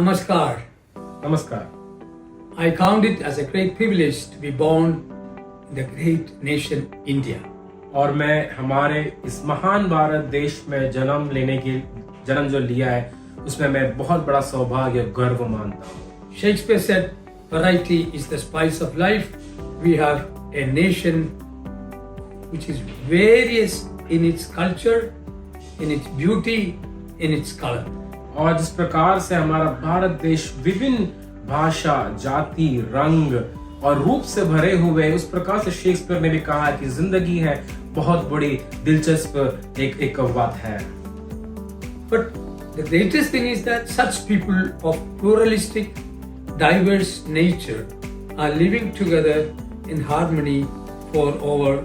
Namaskar. नमस्कार। I count it as a great privilege to be born in the great nation India. और मैं हमारे इस महान भारत देश में जन्म जो लिया है उसमें मैं बहुत बड़ा सौभाग्य और गर्व मानता हूँ। Shakespeare said, variety is the spice of life. We have a nation which is various in its culture, in its beauty, in its color. और जिस प्रकार से हमारा भारत देश विभिन्न भाषा, जाति, रंग और रूप से भरे हुए, उस प्रकार से शेक्सपियर ने भी कहा कि जिंदगी है बहुत बड़ी दिलचस्प एक बात है। But the greatest thing is that such people of pluralistic, diverse nature are living together in harmony for over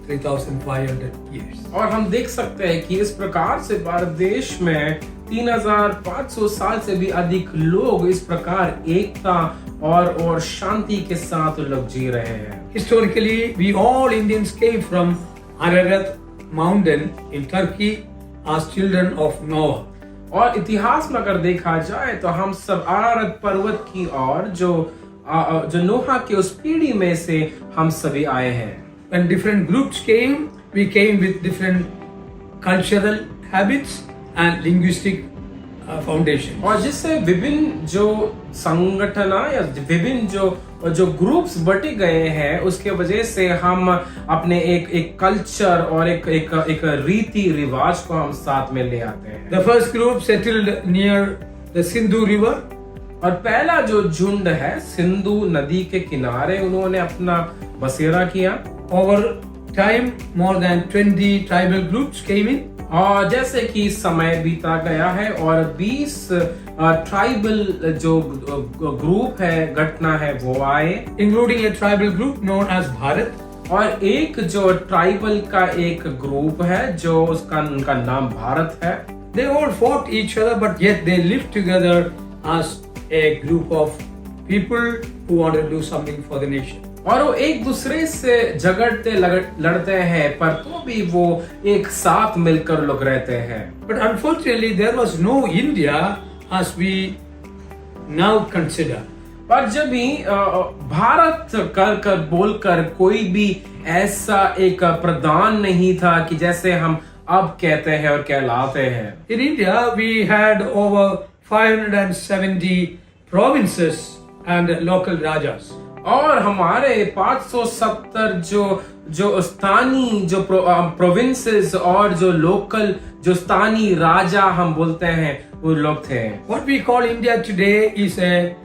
3,500 years. और हम देख सकते हैं कि इस प्रकार से भारत देश में 3,500 साल से भी अधिक लोग इस प्रकार एकता और शांति के साथ लोग जी रहे हैं। Historically, we all Indians came from Ararat mountain in Turkey as children of Noah. और इतिहास में अगर देखा जाए तो हम सब अरारत पर्वत की ओर जो नोहा के उस पीढ़ी में से हम सभी आए हैं। When different groups came, we came with different cultural habits and linguistic foundation. और जिससे विभिन्न जो संगठन या विभिन्न जो ग्रुप्स बटे गए हैं, उसके वजह से हम अपने एक कल्चर और एक रीति रिवाज को हम साथ में ले आते हैं। The first group settled near the Sindhu river. और पहला जो झुंड है सिंधु नदी के किनारे उन्होंने अपना बसेरा किया। Over time, more than 20 tribal groups came in. और जैसे कि समय बीता गया है और 20 ट्राइबल जो ग्रुप है, घटना है, वो आए, including a tribal group known as Bharat. और एक जो ट्राइबल का एक ग्रुप है जो उनका नाम भारत है। They all fought each other, but yet they lived together as a group of people who wanted to do something for the nation. और वो एक दूसरे से झगड़ते लड़ते हैं, पर तो भी वो एक साथ मिलकर लोग रहते हैं। But unfortunately, there was no India as we now consider. पर जब भी भारत कर बोलकर कोई भी ऐसा एक प्रधान नहीं था कि जैसे हम अब कहते हैं और कहलाते हैं। In India, we had over 570 provinces and local rajas. और हमारे 570 जो स्थानीय जो प्रोविंसेस और जो लोकल जो स्थानीय राजा हम बोलते हैं वो लोग थे। What we call India today is a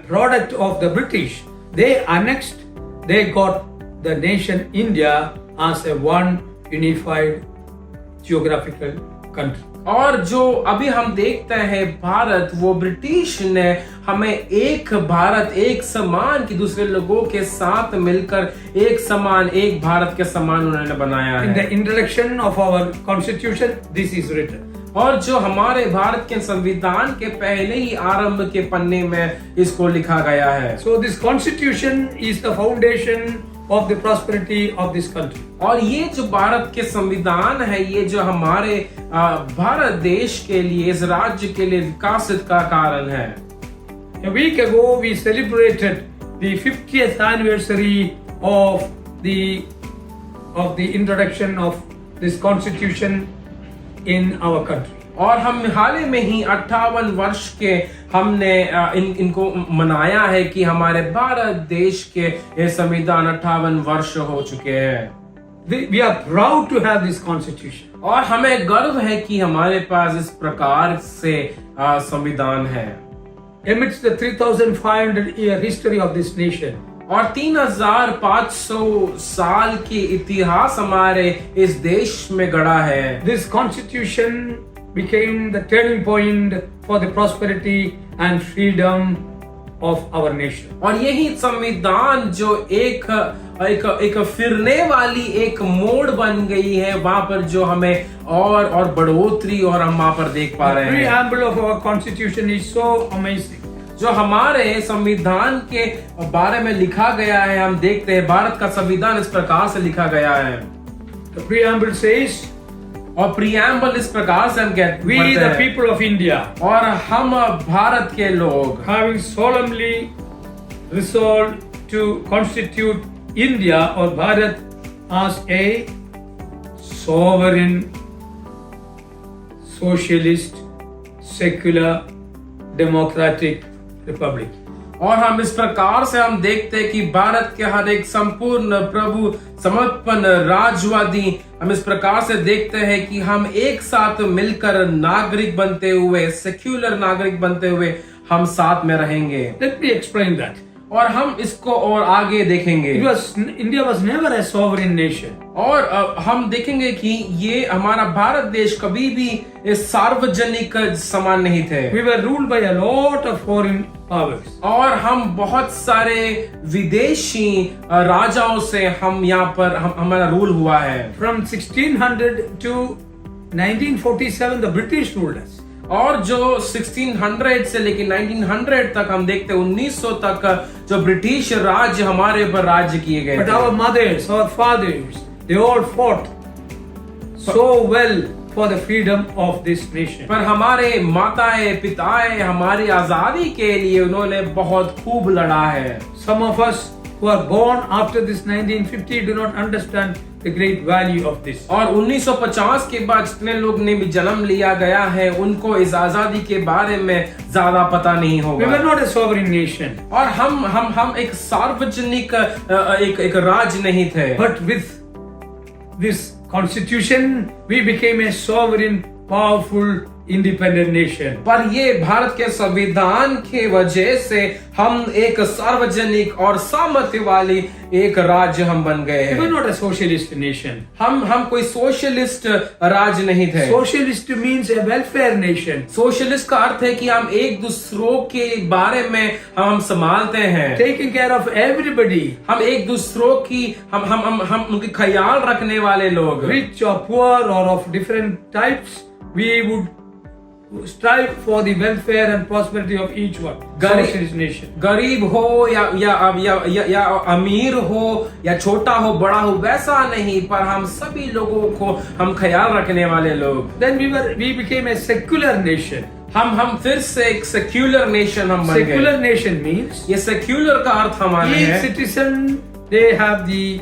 product of the British. They annexed, they got the nation India as a one unified geographical country. और जो अभी हम देखते हैं भारत, वो ब्रिटिश ने हमें एक भारत, एक समान की दूसरे लोगों के साथ मिलकर एक समान, एक भारत के समान उन्होंने बनाया है। In the introduction of our constitution, this is written. और जो हमारे भारत के संविधान के पहले ही आरंभ के पन्ने में इसको लिखा गया है। So this constitution is the foundation of the prosperity of this country. और ये जो भारत के संविधान है, ये जो हमारे भारत देश के लिए, इस राज्य के लिए विकासित का कारण है। A week ago, we celebrated the 50th anniversary of the introduction of this constitution in our country. और हम हाल ही में ही 58 वर्ष के हमने इनको मनाया है कि हमारे भारत देश के ये संविधान 58 वर्ष हो चुके हैं। We are proud to have this constitution. और हमें गर्व है कि हमारे पास इस प्रकार से संविधान है। Amidst the 3,500-year history of this nation, और 3,500 साल की इतिहास हमारे इस देश में गढ़ा है। this constitution became the turning point for the prosperity and freedom of our nation. और यही संविधान जो एक फिरने वाली एक मोड़ बन गई है, वहां पर जो हमें और बढ़ोतरी और हम वहां पर देख पा रहे हैं। The preamble of our constitution is so amazing. जो हमारे संविधान के बारे में लिखा गया है, हम देखते हैं भारत का संविधान इस प्रकार से लिखा गया है। The preamble says, और प्रियम्बल इस प्रकार से हम कहते We, पढ़ते the हैं। people of India, और हम भारत के लोग having solemnly resolved to constitute India or Bharat as a sovereign, socialist, secular, democratic republic. और हम इस प्रकार से हम देखते हैं कि भारत के हर एक संपूर्ण प्रभु समर्पण राजवादी हम इस प्रकार से देखते हैं कि हम एक साथ मिलकर नागरिक बनते हुए सेक्युलर नागरिक बनते हुए हम साथ में रहेंगे। Let me explain that. और हम इसको और आगे देखेंगे। India was never a sovereign nation. और हम देखेंगे कि ये हमारा भारत देश कभी भी इस सार्वजनिक समान नहीं थे। We were ruled by a lot of foreign powers. और हम बहुत सारे विदेशी राजाओं से हम यहाँ पर हमारा रूल हुआ है। From 1600 to 1947, the British ruled us. और जो 1600 से लेकर 1900 तक हम देखते हैं 1900 तक जो ब्रिटिश राज्य हमारे पर राज्य किए गए But थे। our mothers, our fathers, they all fought so well for the freedom of this nation. पर हमारे माताएं पिताएं हमारी आजादी के लिए उन्होंने बहुत खूब लड़ा है। Some of us who are born after this 1950 do not understand the great value of this. और 1950 के बाद जितने लोग ने भी जन्म लिया गया है उनको इस आजादी के बारे में ज्यादा पता नहीं We होगा। were not a sovereign nation, और हम एक सार्वजनिक एक राज्य नहीं थे। but with this constitution, we became a sovereign, powerful, independent nation. पर ये भारत के संविधान के वजह से हम एक सार्वजनिक और सामर्थ्य वाली एक राज्य हम बन गए We were हैं। not a socialist nation. हम कोई सोशलिस्ट राज्य नहीं थे। Socialist means a welfare nation. Socialist का अर्थ है कि हम एक दूसरों के बारे में हम संभालते हैं। Taking care of everybody, हम एक दूसरों की हम उनकी ख्याल रखने वाले लोग। rich or poor or of different types, we would strive for the welfare and prosperity of each one. Socialist nation. गरीब हो या अमीर हो या छोटा हो बड़ा हो वैसा नहीं, पर हम सभी लोगों को हम ख्याल रखने वाले लोग। Then we became a secular nation. हम फिर से एक सेक्युलर नेशन हम बन गए। Secular nation means ये सेक्युलर का अर्थ हमारे each है citizen, they have the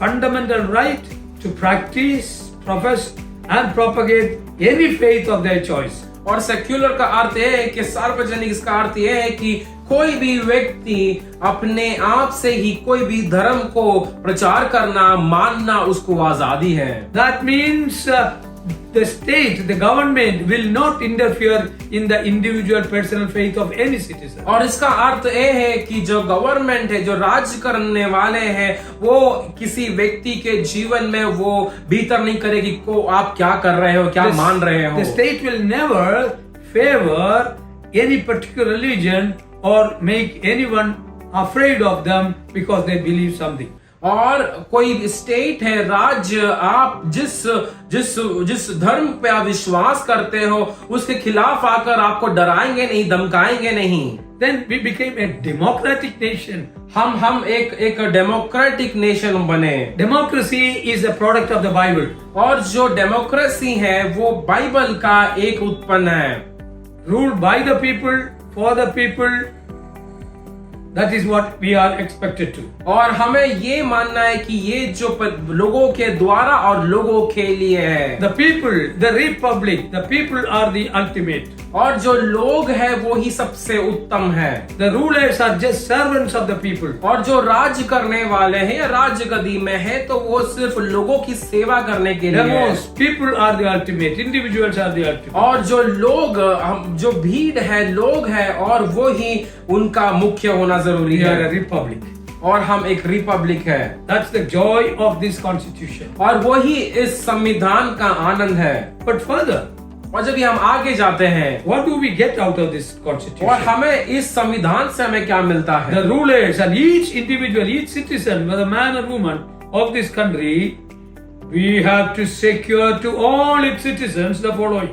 fundamental right to practice, profess and propagate any faith of their choice. और सेक्युलर का अर्थ ये है कि सार्वजनिक, इसका अर्थ ये है कि कोई भी व्यक्ति अपने आप से ही कोई भी धर्म को प्रचार करना मानना उसको आजादी है। That means the state, the government will not interfere in the individual personal faith of any citizen. और इसका अर्थ ये है कि जो गवर्नमेंट है, जो राज्य करने वाले हैं, वो किसी व्यक्ति के जीवन में वो भीतर नहीं करेगी को आप क्या कर रहे हो, क्या मान रहे हो। The state will never favor any particular religion or make anyone afraid of them because they believe something. और कोई स्टेट है, राज्य, आप जिस धर्म पे आप विश्वास करते हो उसके खिलाफ आकर आपको डराएंगे नहीं, धमकाएंगे नहीं। Then we became a democratic nation. हम एक डेमोक्रेटिक नेशन बने। Democracy is a product of the Bible. और जो डेमोक्रेसी है वो बाइबल का एक उत्पन्न है। Ruled by the people, for the people. That is what we are expected to. और हमें ये मानना है कि ये जो लोगों के द्वारा और लोगों के लिए है। The people, the republic, the people are the ultimate. और जो लोग हैं वो ही सबसे उत्तम है। The rulers are just servants of the people. और जो राज्य करने वाले हैं या राज्य गद्दी में है तो वो सिर्फ लोगों की सेवा करने के लिए है। Most people are the ultimate. Individuals are the ultimate. और जो लोग जो भीड़ है, लोग है, और वो ही उनका मुख्य होना जरूरी We are a है। republic. और हम एक रिपब्लिक है। That's the joy of this constitution. और वही इस संविधान का आनंद है। But further, और जब हम आगे जाते हैं what do we get out of this और constitution? हमें इस संविधान से हमें क्या मिलता है? The rulers and each individual, each citizen, whether man or woman of this country, we have to secure to all its citizens the following.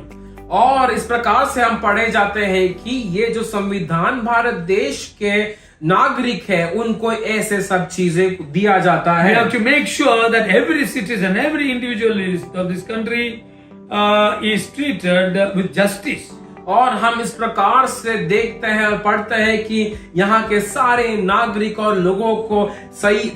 और इस प्रकार से हम पढ़े जाते हैं कि ये जो संविधान भारत देश के नागरिक है उनको ऐसे सब चीजें दिया जाता We है। have to make sure that every citizen, every individual of this country is treated with justice. और हम इस प्रकार से देखते हैं और पढ़ते हैं कि यहाँ के सारे नागरिक और लोगों को सही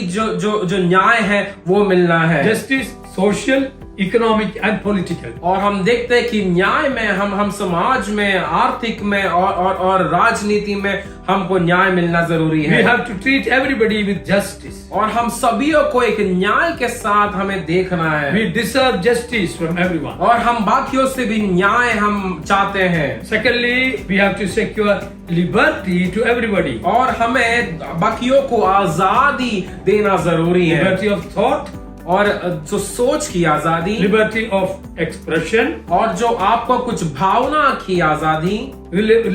जो न्याय है वो मिलना है। Justice, social, economic and political. और हम देखते हैं कि न्याय में हम समाज में, आर्थिक में और राजनीति में हमको न्याय मिलना जरूरी है। We have to treat everybody with justice. और हम सभी को एक न्याय के साथ हमें देखना है। We deserve justice from everyone. और हम बाकियों से भी न्याय हम चाहते हैं। Secondly, we have to secure liberty to everybody. और हमें बाकियों को आजादी देना जरूरी है। Liberty of thought, और जो सोच की आजादी, liberty of expression, और जो आपको कुछ भावना की आजादी,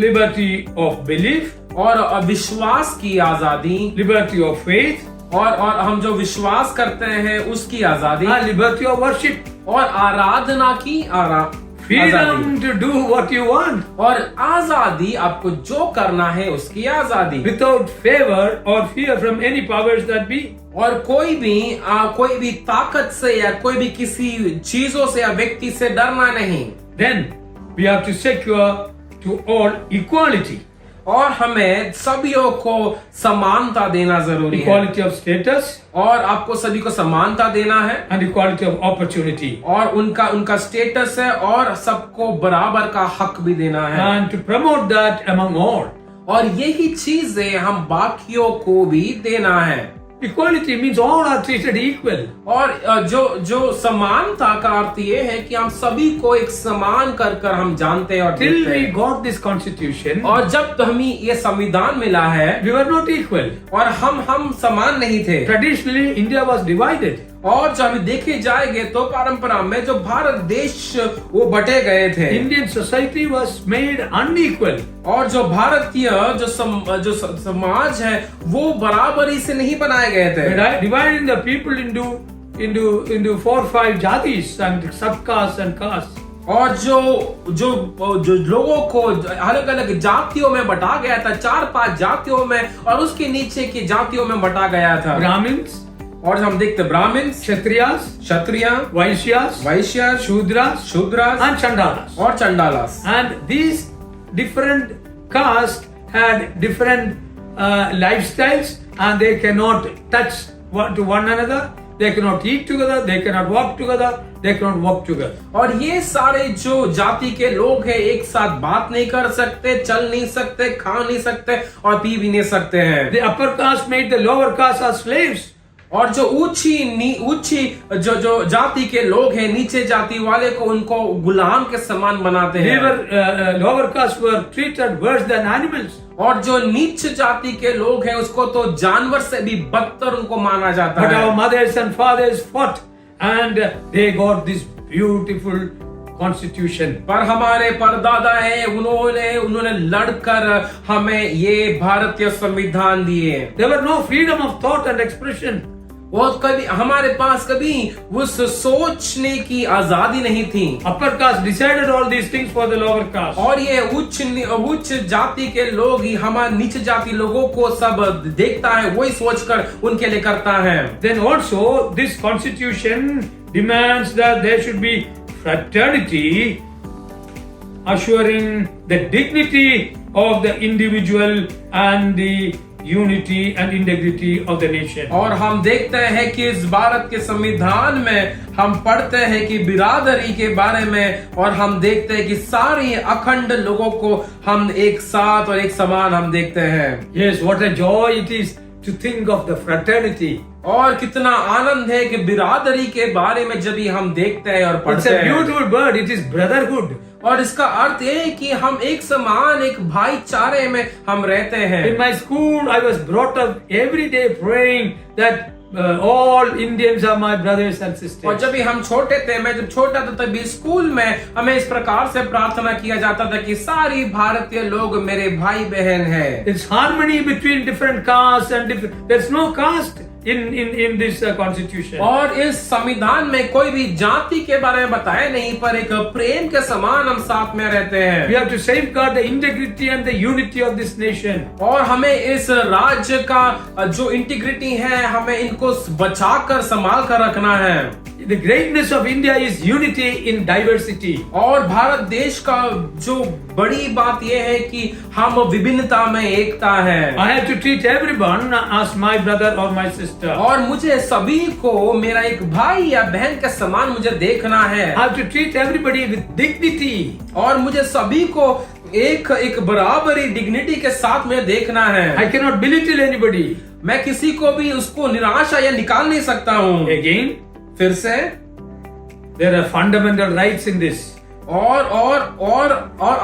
liberty of belief, और विश्वास की आजादी, liberty of faith, और हम जो विश्वास करते हैं उसकी आजादी, and liberty of worship. और आराधना की Freedom to do what you want. और आजादी, आपको जो करना है उसकी आजादी, Without favor or fear from any powers that be. और कोई भी ताकत से या कोई भी किसी चीजों से या व्यक्ति से डरना नहीं। Then we have to secure to all equality. और हमें सभी को समानता देना जरूरी है। Equality of status और आपको सभी को समानता देना है, and equality of opportunity. और उनका स्टेटस है और सबको बराबर का हक भी देना है। And to promote that among all. और यही चीजें हम बाकियों को भी देना है। Equality means all are treated equal. और जो समानता का अर्थ ये है कि हम सभी को एक समान कर हम जानते हैं और Till देखते we हैं। got this constitution, और जब हमें ये संविधान मिला है, we were not equal. और हम समान नहीं थे। Traditionally, India was divided. और जब हम देखे जाएंगे तो परंपरा में जो भारत देश वो बटे गए थे। Indian society was made unequal. और जो भारतीय जो समाज है वो बराबरी से नहीं बनाए गए थे। Dividing the people into 4-5 jatis and subcastes and castes. और जो लोगों को अलग अलग जातियों में बटा गया था, 4-5 जातियों में, और उसके नीचे की जातियों में बटा गया था। Brahmins, और हम देखते Brahmins, Kshatriya, Vysya, Shudras and chandalas. और Chandalas. And these different castes had different lifestyles, and they cannot touch to one another. They cannot eat together. They cannot walk together. They cannot walk together. और ये सारे जो जाति के लोग हैं एक साथ बात नहीं कर सकते, चल नहीं सकते, खा नहीं सकते और पी भी नहीं सकते हैं। The upper caste made the lower caste as slaves. और जो ऊंची जो जाति के लोग हैं, नीचे जाति वाले को उनको गुलाम के समान बनाते हैं। Lower caste were treated worse than animals. और जो नीच जाति के लोग हैं उसको तो जानवर से भी बदतर उनको माना जाता But है। our mothers and fathers fought, and they got this beautiful constitution. पर हमारे परदादा है, उन्होंने लड़कर हमें ये भारतीय संविधान दिए। There were no freedom of thought and expression. वो कभी हमारे पास कभी उस सोचने की आजादी नहीं थी। Upper caste decided all these things for the lower caste. और ये उच्च जाति के लोग ही हमारे नीचे जाति लोगों को सब देखता है, वही सोचकर उनके लिए करता है। Then also this constitution demands that there should be fraternity, assuring the dignity of the individual and the unity and integrity of the nation. और हम देखते हैं कि इस भारत के संविधान में हम पढ़ते हैं कि बिरादरी के बारे में, और हम देखते हैं कि सारे अखंड लोगों को हम एक साथ और एक समान हम देखते हैं। Yes, what a joy it is to think of the fraternity. और कितना आनंद है कि बिरादरी के बारे में जब भी हम देखते हैं और It's पढ़ते a हैं। beautiful word. It is brotherhood. और इसका अर्थ ये है कि हम एक समान, एक भाईचारे में हम रहते हैं। In my school, I was brought up every day praying that all Indians are my brothers and sisters. और जब भी हम छोटे थे, मैं जब छोटा था तभी स्कूल में हमें इस प्रकार से प्रार्थना किया जाता था कि सारी भारतीय लोग मेरे भाई बहन हैं। It's harmony between different castes and there's no caste in this constitution. और इस संविधान में कोई भी जाति के बारे में बताया नहीं, पर एक प्रेम के समान हम साथ में रहते हैं। We have to safeguard the integrity and the unity of this nation. और हमें इस राज्य का जो इंटीग्रिटी है, हमें इनको बचा कर संभाल कर रखना है। the greatness of India is unity in diversity. और भारत देश का जो बड़ी बात यह है कि हम विभिन्नता में एकता है। I have to treat everyone as my brother or my sister. और मुझे सभी को मेरा एक भाई या बहन के समान मुझे देखना है। I have to treat everybody with dignity. और मुझे सभी को एक बराबरी डिग्निटी के साथ में देखना है। I cannot belittle anybody. मैं किसी को भी उसको निराशा या निकाल नहीं सकता हूँ। Again, फिर से there are fundamental rights in this. और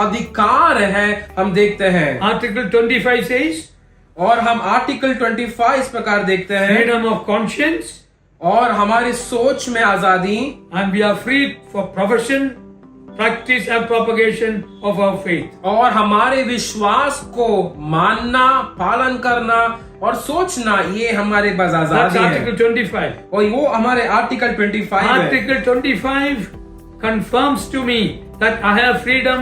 अधिकार है हम देखते हैं। Article 25 says, और हम आर्टिकल 25 इस प्रकार देखते हैं, freedom of conscience, और हमारी सोच में आजादी, and we are free for profession, practice and propagation of our faith. और हमारे विश्वास को मानना, पालन करना और सोचना, ये हमारे पास That's आजादी है। Article 25. और वो हमारे आर्टिकल 25 है। Article 25 confirms to me that I have freedom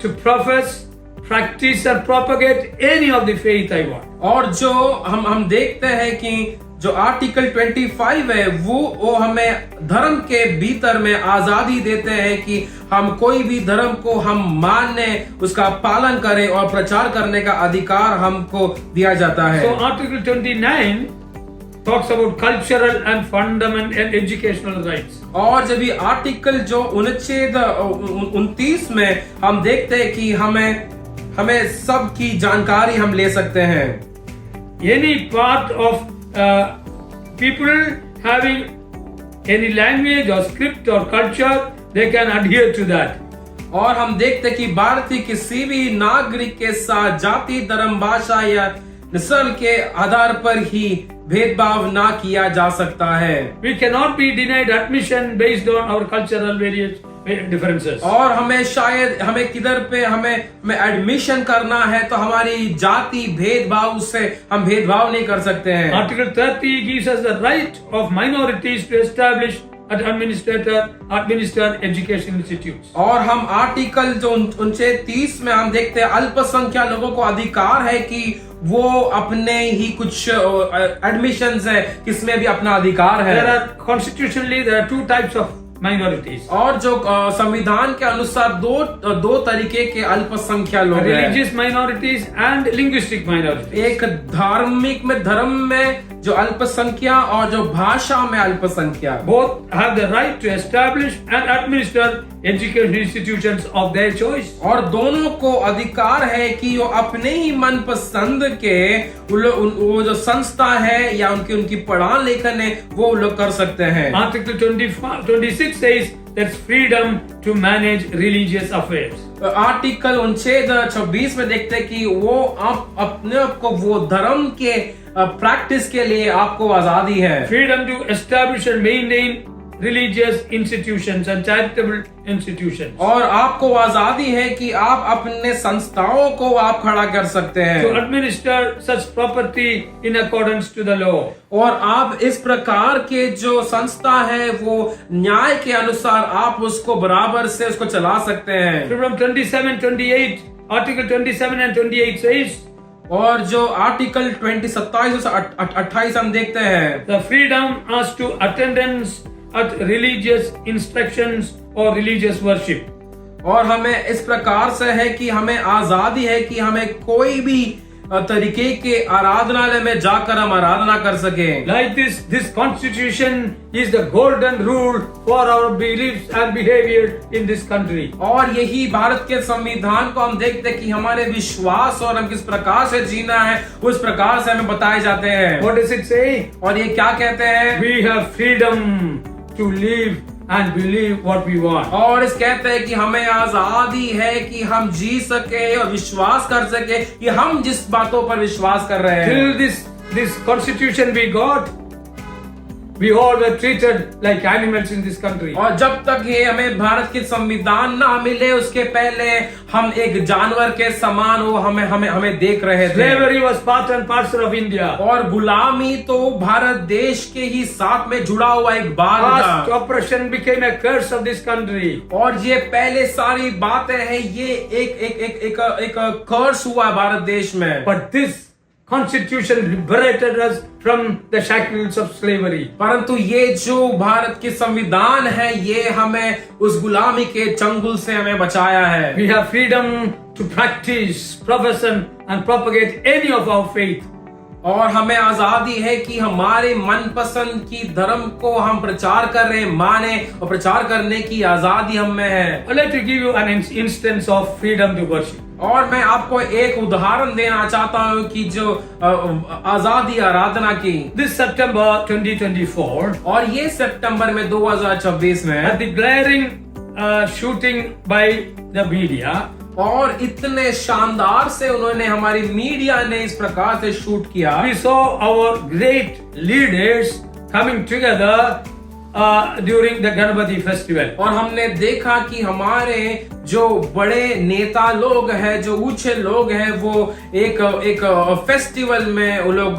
to profess, practice and propagate any of the faith I want. और जो हम देखते हैं कि जो आर्टिकल 25 है वो हमें धर्म के भीतर में आजादी देते हैं कि हम कोई भी धर्म को हम माने, उसका पालन करें और प्रचार करने का अधिकार हमको दिया जाता है। So Article 29 talks about cultural and fundamental and educational rights. और जब ये आर्टिकल जो अनुच्छेद 29 में हम देखते हैं कि हमें सब की जानकारी हम ले सकते हैं। Any part of people having any language or script or culture, they can adhere to that. और हम देखते हैं कि भारतीय किसी भी नागरिक के साथ जाति, धर्म, भाषा या नस्ल के आधार पर ही भेदभाव ना किया जा सकता है। We cannot be denied admission based on our cultural various differences. और हमें किधर पे हमें एडमिशन करना है तो हमारी जाति भेदभाव से हम भेदभाव नहीं कर सकते हैं। Article 30 gives us the right of minorities to establish and administer education institutes. और हम आर्टिकल जो 29 में हम देखते हैं अल्पसंख्यक लोगों को अधिकार है कि वो अपने ही कुछ एडमिशंस है किसमें भी अपना अधिकार है। Constitutionally there are two types of minorities. और जो संविधान के अनुसार दो तरीके के अल्पसंख्यक लोग हैं। Religious minorities and linguistic minorities. एक धार्मिक में धर्म में जो अल्पसंख्यक और जो भाषा में अल्पसंख्यक। Both have the right to establish and administer education institutions of their choice. और दोनों को अधिकार है कि वो अपने ही मनपसंद के वो जो संस्था है या उनकी पढ़ाई लिखन है वो लोग कर सकते हैं। Article 26 says there's freedom to manage religious affairs. Article 26 में देखते हैं कि वो आप अपने आप को वो धर्म के प्रैक्टिस के लिए आपको आजादी है। Freedom to establish and maintain religious institutions and charitable institutions. और आपको आजादी है कि आप अपने संस्थाओं को आप खड़ा कर सकते हैं। To administer such property in accordance to the law. और आप इस प्रकार के जो संस्था है वो न्याय के अनुसार आप उसको बराबर से उसको चला सकते हैं। From 27-28, Article 27 and 28 says, और जो आर्टिकल 27 से 28 हम देखते हैं, the freedom as to attendance at religious instructions or religious worship. और हमें इस प्रकार से है कि हमें आजादी है कि हमें कोई भी तरीके के आराधनालय में जाकर हम आराधना कर सके। Like this constitution is the golden rule for our beliefs and behavior in this country. और यही भारत के संविधान को हम देखते हैं कि हमारे विश्वास और हम किस प्रकार से जीना है उस प्रकार से हमें बताए जाते हैं। What does it say? और ये क्या कहते हैं? We have freedom to live and believe what we want. और इस कहते हैं कि हमें आजादी है कि हम जी सके और विश्वास कर सके कि हम जिस बातों पर विश्वास कर रहे हैं। Till this constitution we got, we all were treated like animals in this country. और जब तक ये हमें भारत की संविधान ना मिले उसके पहले हम एक जानवर के समान वो हमें देख रहे थे। Slavery was part and parcel of India. और गुलामी तो भारत देश के ही साथ में जुड़ा हुआ एक भाग Past था। oppression became a curse of this country. और ये पहले सारी बातें हैं ये एक कर्स हुआ भारत देश में। But this Constitution liberated us from the shackles of slavery. परंतु ये जो भारत की संविधान है, ये हमें उस गुलामी के चंगुल से हमें बचाया है। We have freedom to practice, profession and propagate any of our faith. और हमें आजादी है कि हमारे मनपसंद की धर्म को हम प्रचार कर रहे हैं, माने और प्रचार करने की आजादी हम में है। I'd like to give you an instance of freedom to worship. और मैं आपको एक उदाहरण देना चाहता हूँ कि जो आजादी आराधना की। This September 2024, और ये सितंबर में 2024 में at the glaring shooting by the media, और इतने शानदार से उन्होंने हमारी मीडिया ने इस प्रकार से शूट किया। we saw our great leaders coming together during the Ganpati festival. और हमने देखा कि हमारे जो बड़े नेता लोग हैं, जो ऊंचे लोग हैं, वो एक फेस्टिवल में वो लोग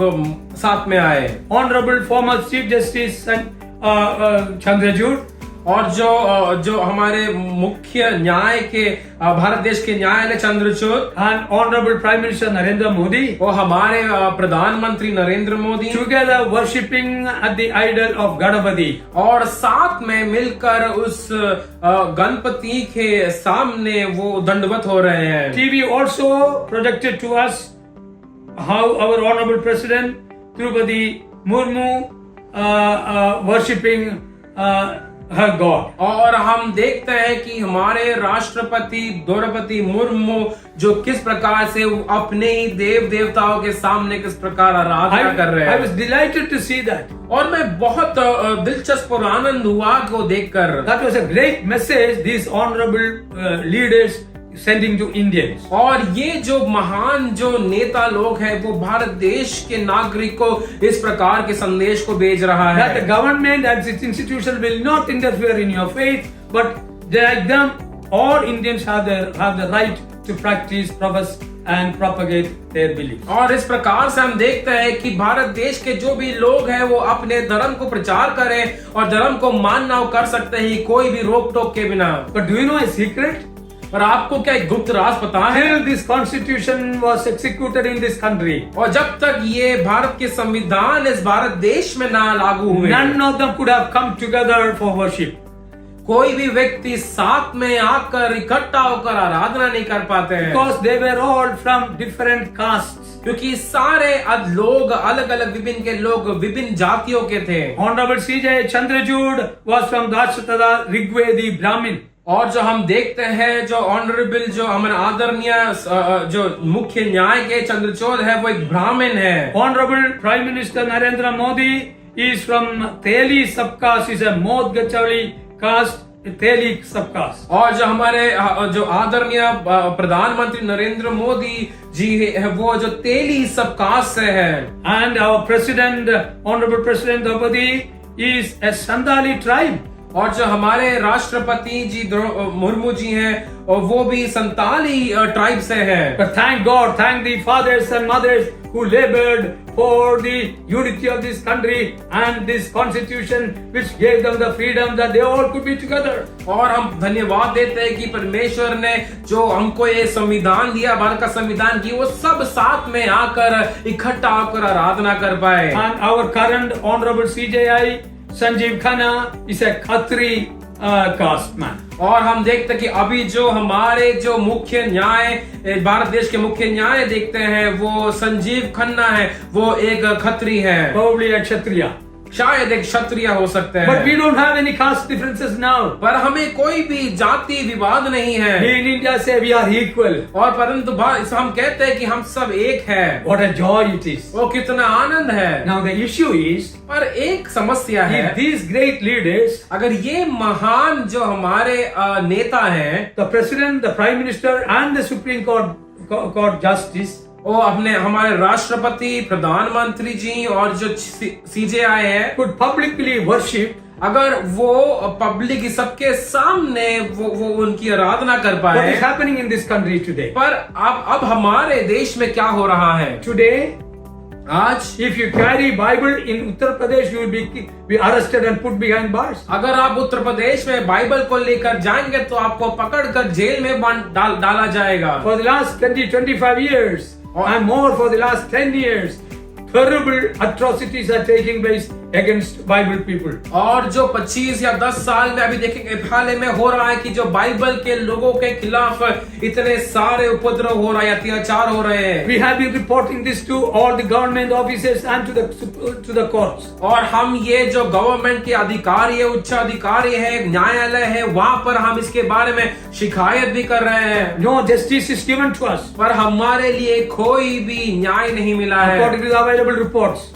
साथ में आए। Honorable former Chief Justice Chandrachud, और जो हमारे मुख्य न्याय के भारत देश के न्यायालय Chandrachud, and Honorable Prime Minister Narendra Modi, और हमारे प्रधानमंत्री Narendra Modi together worshipping at the idol of Ganpati. और साथ में मिलकर उस गणपति के सामने वो दंडवत हो रहे हैं। TV also projected to us how our Honorable President Draupadi Murmu worshipping her God. और हम देखते हैं कि हमारे राष्ट्रपति द्रौपदी मुर्मू जो किस प्रकार से अपने ही देव देवताओं के सामने किस प्रकार आराधना कर रहे हैं। I was delighted to see that. और मैं बहुत दिलचस्प और आनंद हुआ को देखकर। That was a great message these honorable leaders sending to Indians. और ये जो महान जो नेता लोग हैं, वो भारत देश के नागरिकों को इस प्रकार के संदेश को भेज रहा है। That the government and its institution will not interfere in your faith, but like them, all Indians have the right to practice, profess and propagate their beliefs. और इस प्रकार से हम देखते हैं कि भारत देश के जो भी लोग हैं, वो अपने धर्म को प्रचार करें और धर्म को मानना कर सकते हैं, कोई भी रोक टोक के बिना। But do you know a secret? और आपको क्या एक गुप्त राज पता है? Till this constitution was executed in this country, और जब तक ये भारत के संविधान इस भारत देश में ना लागू हुए, none of them could have come together for worship. कोई भी व्यक्ति साथ में आकर इकट्ठा होकर आराधना नहीं कर पाते हैं। Because they were all from different castes. क्योंकि सारे लोग अलग अलग विभिन्न के लोग विभिन्न जातियों के थे। Honorable C.J. Chandrachud was from Dashatada Rigvedi Brahmin. और जो हम देखते हैं जो ऑनरेबल जो हमारे आदरणीय जो मुख्य न्याय के चंद्रचूड़ है, वो एक ब्राह्मण है। Honorable Prime Minister Narendra Modi is from Teli subcaste, is a Mod Gachawali caste, Teli subcaste. और जो हमारे जो आदरणीय प्रधानमंत्री नरेंद्र मोदी जी है, वो जो तेली सबकास्ट से है। And our President, Honorable President Draupadi is a Sandali tribe. और जो हमारे राष्ट्रपति जी मुर्मू जी हैं, और वो भी संताली ट्राइब से है। But thank God, thank the fathers and mothers who labored for the unity of this country and this constitution which gave them the freedom that they all could be together. और हम धन्यवाद देते हैं कि परमेश्वर ने जो हमको ये संविधान दिया, भारत का संविधान की, वो सब साथ में आकर इकट्ठा होकर आराधना कर पाए। And our current Honorable CJI Sanjeev Khanna is a Khatri caste man. और हम देखते हैं कि अभी जो हमारे जो मुख्य न्याय भारत देश के मुख्य न्याय देखते हैं, वो संजीव खन्ना है, वो एक खत्री है। Probably a Kshatriya. शायद एक क्षत्रिय हो सकते हैं। But we don't have any caste differences now. पर हमें कोई भी जाति विवाद नहीं है। We in India say we are equal. और परंतु हम कहते हैं कि हम सब एक हैं। What a joy it is. वो कितना आनंद है। Now the issue is, पर एक समस्या है, if these great leaders, अगर ये महान जो हमारे नेता हैं, the President, the Prime Minister and the Supreme Court Justice, वो अपने हमारे राष्ट्रपति, प्रधानमंत्री जी और जो सीजेआई है, could publicly worship, अगर वो पब्लिक सबके सामने वो उनकी आराधना कर पाए। what is happening in this country today? पर अब हमारे देश में क्या हो रहा है Today, आज? if you carry Bible in Uttar Pradesh, you will be arrested and put behind bars. अगर आप उत्तर प्रदेश में बाइबल को लेकर जाएंगे तो आपको पकड़कर जेल में डाला जाएगा। For the last 20-25 years, and more for the last 10 years. Terrible atrocities are taking place against Bible people. और जो 25 या 10 साल में अभी देखेंगे हाल ही में हो रहा है कि जो बाइबल के लोगों के खिलाफ इतने सारे उपद्रव हो रहे हैं, अत्याचार हो रहे हैं. We have been reporting this to all the government officers and to the courts. और हम ये जो गवर्नमेंट के अधिकारी है, उच्च अधिकारी है, न्यायालय है, वहां पर हम इसके बारे में शिकायत भी कर रहे हैं. No justice is given to us. पर हमारे लिए कोई भी न्याय नहीं मिला है. According to the available reports.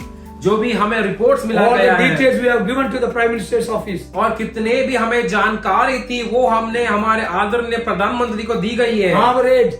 जो भी हमें रिपोर्ट्स मिला All गया the है, details we have given to the Prime Minister's office. और कितने भी हमें जानकारी थी वो हमने हमारे आदरणीय प्रधानमंत्री को दी गई है. Average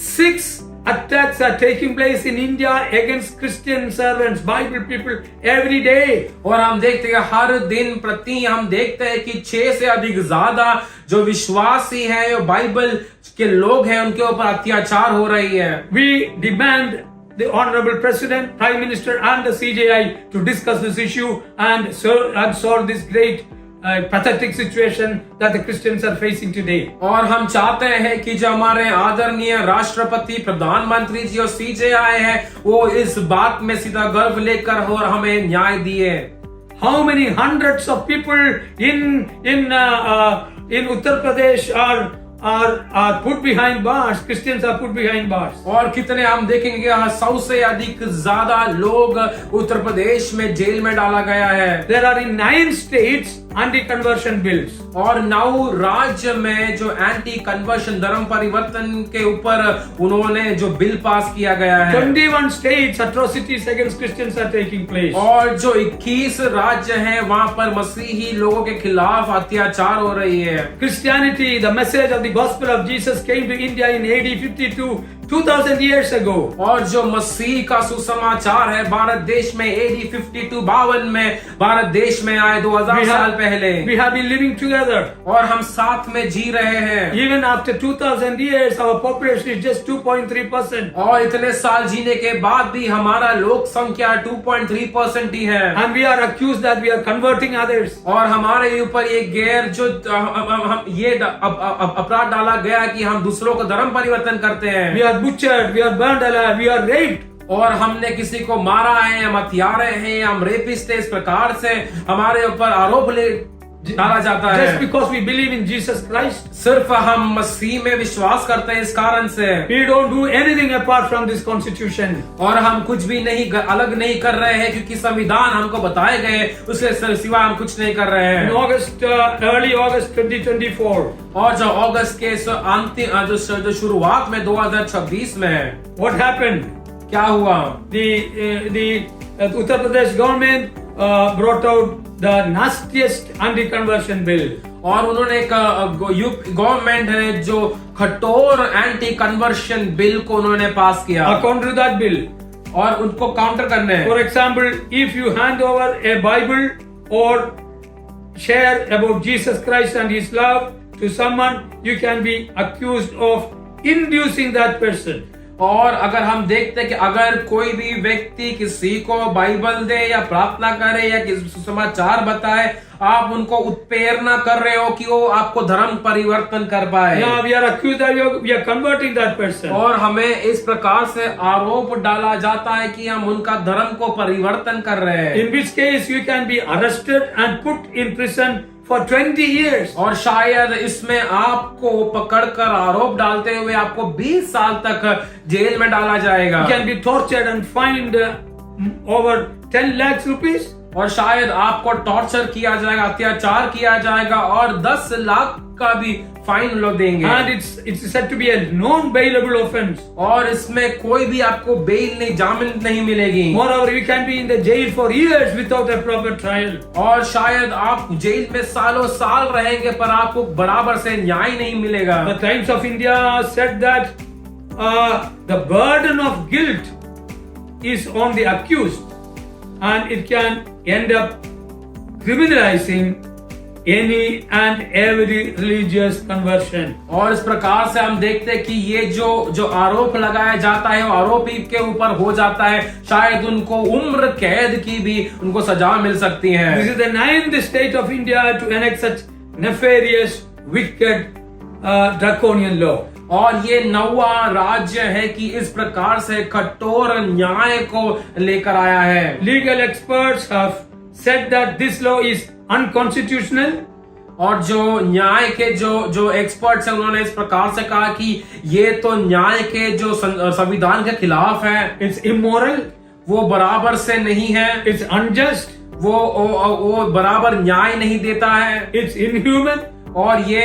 6 attacks are taking place in India against Christian servants, Bible people every day. और हम देखते हैं हर दिन प्रति हम देखते हैं कि 6 से अधिक ज्यादा जो विश्वासी हैं, जो बाइबल के लोग हैं, उनके ऊपर अत्याचार हो रही है. We demand the Honorable President, Prime Minister and the CJI to discuss this issue and solve this great pathetic situation that the Christians are facing today. और हम चाहते हैं कि जो हमारे आदरणीय राष्ट्रपति, प्रधानमंत्री जी और CJI है, वो इस बात में सीधा गर्व लेकर और हमें न्याय दिए. How many hundreds of people in Uttar Pradesh are put behind bars? Christians are put behind bars. और कितने हम देखेंगे 100 से अधिक ज्यादा लोग उत्तर प्रदेश में जेल में डाला गया है. There are in 9 states anti-conversion bills. और 9 राज्य में जो एंटी कन्वर्शन धर्म परिवर्तन के ऊपर उन्होंने जो बिल पास किया गया है. 21 states atrocities against Christians are taking place. और जो 21 राज्य हैं वहां पर मसीही लोगों के खिलाफ अत्याचार हो रही है. Christianity, the message of the gospel of Jesus came to India in AD 52, 2000 years ago. और जो मसीह का सुसमाचार है भारत देश में AD 52 में भारत देश में आए 2000 साल पहले. We have been living together. और हम साथ में जी रहे हैं. Even after 2000 years, our population is just 2.3%. और इतने साल जीने के बाद भी हमारा लोक संख्या 2.3% ही है. And we are accused that we are converting others. और हमारे ऊपर ये गैर जो हम ये अपराध डाला गया कि हम दूसरों को धर्म परिवर्तन करते हैं. We are butchered, we are burned alive, we are raped. और हमने किसी को मारा है, हम हत्यारे हैं, हम रेपिस्ट हैं. इस प्रकार से हमारे ऊपर आरोप डाला जाता है. Just because we believe in Jesus Christ. सिर्फ हम मसीह में विश्वास करते हैं इस कारण से. We don't do anything apart from this constitution. और हम कुछ भी नहीं अलग नहीं कर रहे हैं क्योंकि संविधान हमको बताए गए, उसके सिवा हम कुछ नहीं कर रहे हैं. In early August 2024. और जो अगस्त के अंतिम जो शुरुआत में 2026 में What happened? क्या हुआ? The Uttar Pradesh government brought out the nastiest anti-conversion bill. और उन्होंने एक गवर्नमेंट है जो कठोर एंटी कन्वर्शन बिल को उन्होंने पास किया. According to that bill, और उनको काउंटर करने हैं. for example, if you hand over a Bible or share about Jesus Christ and His love to someone, you can be accused of inducing that person. और अगर हम देखते हैं कि अगर कोई भी व्यक्ति किसी को बाइबल दे या प्रार्थना करे या किसी समाचार बताए, आप उनको उत्प्रेरणा कर रहे हो कि वो आपको धर्म परिवर्तन कर पाए. Yeah, we are accused that we are converting that person. और हमें इस प्रकार से आरोप डाला जाता है कि हम उनका धर्म को परिवर्तन कर रहे हैं. In which case you can be arrested and put in prison for 20 years. और शायद इसमें आपको पकड़कर आरोप डालते हुए आपको 20 साल तक जेल में डाला जाएगा. You can be tortured and fined over 10 lakhs rupees. और शायद आपको टॉर्चर किया जाएगा, अत्याचार किया जाएगा और 10 लाख का भी फाइन लोग देंगे. And it's said to be a non-bailable offense. और इसमें कोई भी आपको बेल नहीं, जामीन नहीं मिलेगी. Moreover, you can be in the jail for years without a proper trial. और शायद आप जेल में सालों साल रहेंगे पर आपको बराबर से न्याय नहीं मिलेगा. The Times of India said that the burden of guilt is on the accused, and it can end up criminalizing any and every religious conversion. और इस प्रकार से हम देखते हैं कि ये जो आरोप लगाया जाता है वो आरोपी के ऊपर हो जाता है. शायद उनको उम्र कैद की भी उनको सजा मिल सकती है. This is the 9th state of India to enact such nefarious, wicked, draconian law. और ये नौवा राज्य है कि इस प्रकार से कठोर न्याय को लेकर आया है। Legal experts have said that this law is unconstitutional. और जो न्याय के जो एक्सपर्ट्स हैं उन्होंने इस प्रकार से कहा कि ये तो न्याय के जो संविधान के खिलाफ है, It's immoral. वो बराबर से नहीं है, It's unjust. वो बराबर न्याय नहीं देता है, It's inhuman और ये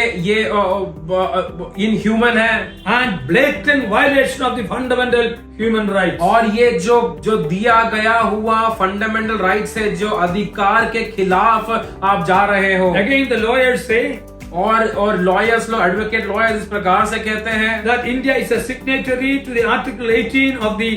इनह्यूमन है, and blatant violation of the fundamental human rights. और ये जो दिया गया हुआ फंडामेंटल राइट्स है, जो अधिकार के खिलाफ आप जा रहे हो। Again, the lawyers say और लॉयर्स लोग, एडवोकेट लॉयर्स इस प्रकार से कहते हैं that India is a signatory to the Article 18 of the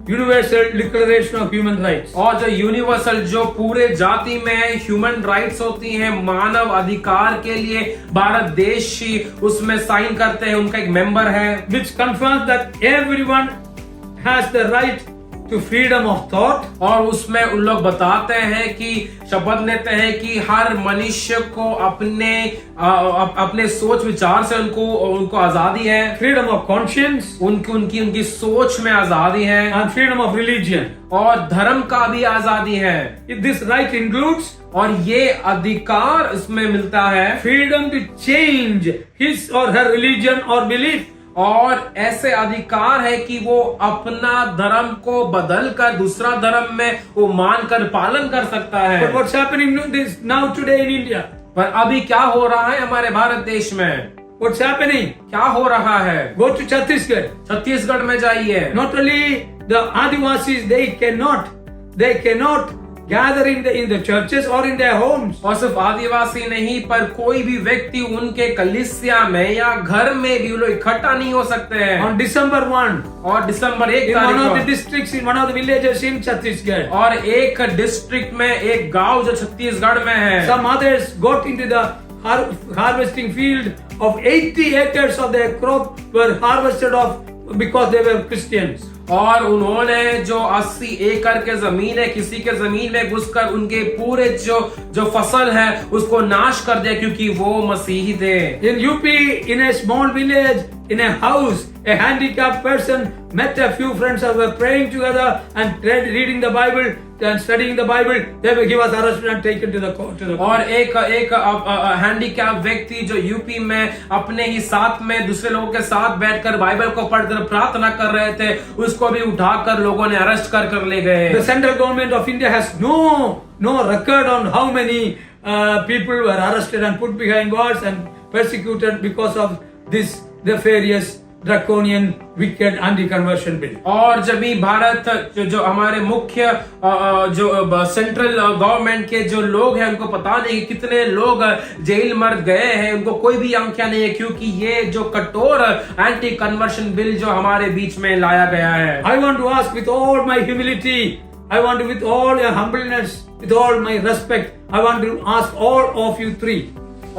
Universal Declaration of Human Rights. और जो यूनिवर्सल, जो पूरे जाति में ह्यूमन राइट्स होती हैं, मानव अधिकार के लिए भारत देश ही उसमें साइन करते हैं, उनका एक मेंबर है, Which confirms that everyone has the right to freedom of thought. और उसमें उन लोग बताते हैं कि शपथ लेते हैं कि हर मनुष्य को अपने सोच विचार से उनको आजादी है, Freedom of conscience उनकी सोच में आजादी है, and freedom of religion. और धर्म का भी आजादी है। If this right includes और ये अधिकार इसमें मिलता है freedom to change his or her religion or belief. और ऐसे अधिकार है कि वो अपना धर्म को बदलकर दूसरा धर्म में वो मानकर पालन कर सकता है। But what's happening now today in India? पर अभी क्या हो रहा है हमारे भारत देश में? What's happening? क्या हो रहा है? Go to Chhattisgarh. छत्तीसगढ़ में जाइए। Not only the Adivasis, they cannot gather in the churches or in their homes. और सिर्फ आदिवासी नहीं, पर कोई भी व्यक्ति उनके कलीसिया में या घर में भी वो लोग इकट्ठा नहीं हो सकते हैं। On December 1, और दिसंबर 1 in one of the तारीख districts, in one of the villages in Chhattisgarh, और एक डिस्ट्रिक्ट में, एक गांव जो छत्तीसगढ़ में है, some others got into the harvesting field of 80 acres of their crop were harvested off because they were Christians. और उन्होंने जो 80 एकड़ के जमीन है, किसी के जमीन में घुसकर उनके पूरे जो फसल है उसको नाश कर दिया क्योंकि वो मसीही थे। In UP, in a small village, in a house, a handicapped person met a few friends who were praying together and reading the Bible and studying the Bible. He was arrested and taken to the court. और एक handicap व्यक्ति जो UP में अपने ही साथ में दूसरे लोगों के साथ बैठकर बाइबल को पढ़कर प्रार्थना कर रहे थे, उसको भी उठाकर लोगों ने अरेस्ट कर ले गए। The central government of India has no record on how many people were arrested and put behind bars and persecuted because of this nefarious draconian wicked anti conversion bill. और जब भी भारत जो हमारे मुख्य जो सेंट्रल गवर्नमेंट के जो लोग हैं उनको पता नहीं कितने लोग जेल मर गए हैं, उनको कोई भी आंकड़ा नहीं है क्योंकि ये जो कठोर एंटी कन्वर्शन बिल जो हमारे बीच में लाया गया है। I want to ask with all my humility, I want to with all your humbleness, with all my respect, I want to ask all of you three.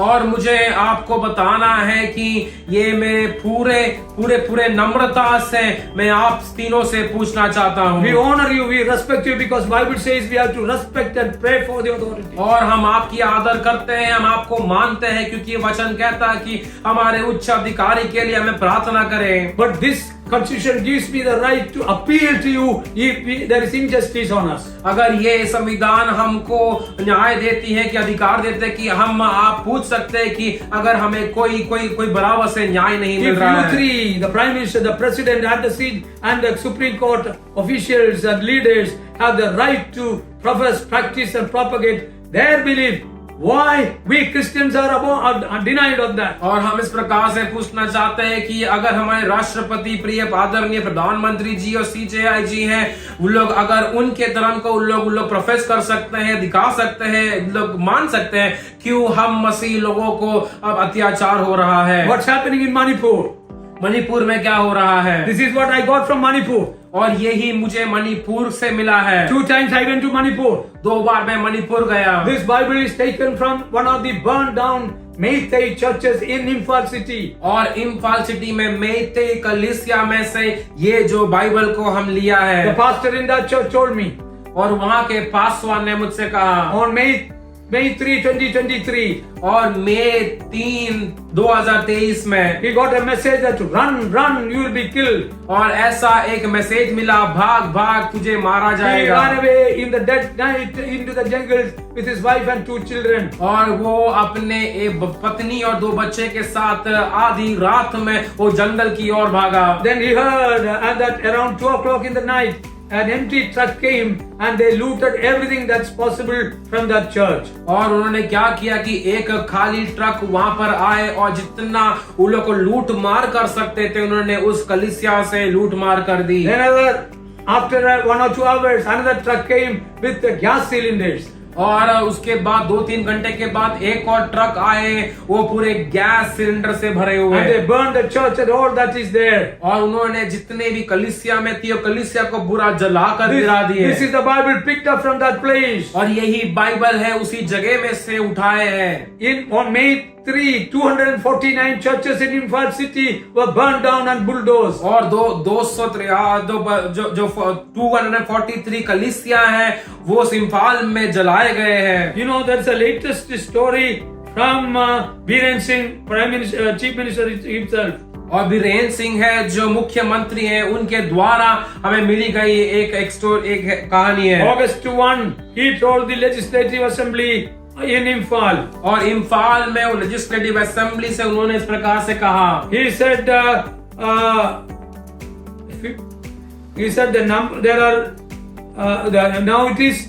और मुझे आपको बताना है कि ये मेरे पूरे नम्रता से मैं आप तीनों से पूछना चाहता हूँ। We honor you, we respect you because Bible says we have to respect and pray for the authority. और हम आपकी आदर करते हैं, हम आपको मानते हैं क्योंकि वचन कहता है कि हमारे उच्च अधिकारी के लिए हमें प्रार्थना करें। But this Constitution gives me the right to appeal to you if there is injustice on us. अगर ये संविधान हमको न्याय देती है कि अधिकार देते हैं कि हम आप पूछ सकते हैं कि अगर हमें कोई बराबर से न्याय नहीं मिल रहा है। If you three, the Prime Minister, the President, and the seat, and the Supreme Court officials and leaders have the right to profess, practice, and propagate their belief, why we Christians are denied of that? और हम इस प्रकार से पूछना चाहते हैं कि अगर हमारे राष्ट्रपति प्रिय आदरणीय प्रधानमंत्री जी और CJI जी हैं, उन लोग अगर उनके धर्म को उन लोग प्रोफेस कर सकते हैं, दिखा सकते हैं, लोग मान सकते हैं, क्यों हम मसीह लोगों को अब अत्याचार हो रहा है? What's happening in Manipur? Manipur में क्या हो रहा है? This is what I got from Manipur. और यही मुझे मणिपुर से मिला है। 2 times I went to Manipur. 2 बार मैं मणिपुर गया। This Bible is taken from one of the burned down Meitei churches in Imphal city. और इम्फाल सिटी में मेइतेई कलीसिया में से ये जो बाइबल को हम लिया है। The pastor in that church told me, और वहाँ के पासवान ने मुझसे कहा, on May May 3, 2023, और मई 3, 2023 में he got a message that run, you will be killed. और ऐसा एक मैसेज मिला, भाग भाग तुझे मारा He जाएगा। ran away in the dead night into the jungles with his wife and 2 children. और वो अपने एक पत्नी और 2 बच्चे के साथ आधी रात में वो जंगल की ओर भागा। Then he heard that around 2 o'clock in the night, an empty truck came and they looted everything that's possible from that church. और उन्होंने क्या किया कि एक खाली ट्रक वहां पर आए और जितना उन लोग को लूट मार कर सकते थे उन्होंने उस कलीसिया से लूट मार कर दी। After 1 or 2 hours, another truck came with the gas cylinders. और उसके बाद 2-3 घंटे के बाद एक और ट्रक आए, वो पूरे गैस सिलेंडर से भरे हुए। And they burned the church and all that is there. और उन्होंने जितने भी कलीसिया में थी कलीसिया को बुरा जलाकर गिरा दिए। This is the Bible picked up from that place. और यही बाइबल है उसी जगह में से उठाए हैं। On May 3, 249 churches in Imphal city were burned down and bulldozed. और 243 कलीसिया हैं वो इम्फाल में जलाए गए हैं। You know, there's a latest story from Biren Singh, Prime Minister, Chief Minister himself. और बीरेन सिंह है जो मुख्यमंत्री हैं, उनके द्वारा हमें मिली गई एक कहानी है। August 1, he told the Legislative Assembly in Imphal. और इम्फाल में वो लेजिस्लेटिव असेंबली से उन्होंने इस प्रकार से कहा। He said the number there are now it is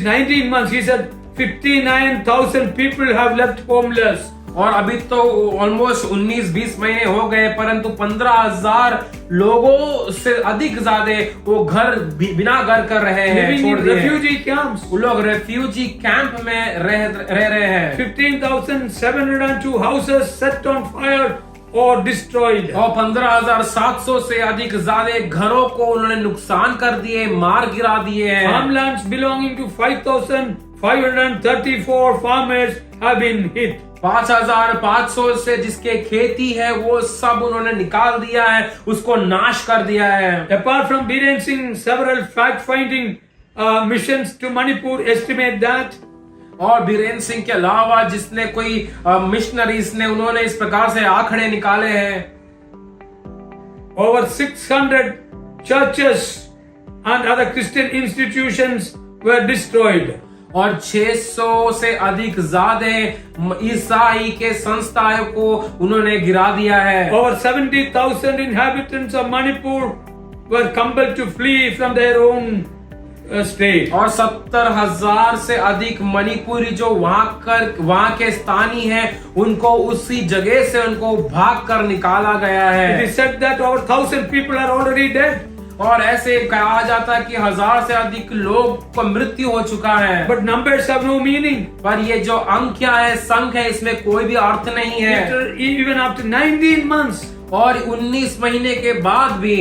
19 months. He said 59,000 people have left homeless. और अभी तो ऑलमोस्ट 19-20 महीने हो गए, परंतु 15,000 लोगों से अधिक ज्यादा वो घर बिना घर कर रहे हैं, छोड़ दिए। Refugee camps. वो लोग रेफ्यूजी कैंप में रह रहे हैं। 15,702 houses set on fire or destroyed. और 15,700 से अधिक ज्यादा घरों को उन्होंने नुकसान कर दिए, मार गिरा दिए हैं। Farmlands belonging to 5,534 farmers have been hit. 5,500 से जिसके खेती है वो सब उन्होंने निकाल दिया है, उसको नाश कर दिया है। Apart from Biren Singh, several fact-finding missions to Manipur estimate that और बीरेन सिंह के अलावा जिसने कोई मिशनरीज ने उन्होंने इस प्रकार से आंकड़े निकाले हैं। over 600 churches and other Christian institutions were destroyed. और 600 से अधिक ज्यादा ईसाई के संस्थाओं को उन्होंने गिरा दिया है। Over 70,000 inhabitants of Manipur were compelled to flee from their own state. और 70,000 से अधिक मणिपुरी जो वहां के स्थानीय हैं, उनको उसी जगह से उनको भाग कर निकाला गया है। It is said that over 1,000 people are already dead. और ऐसे कहा जाता है कि 1000 से अधिक लोग को मृत्यु हो चुका है। But numbers have no meaning. पर ये जो अंक है, संख्या है, इसमें कोई भी अर्थ नहीं है। Even after 19 months. और 19 महीने के बाद भी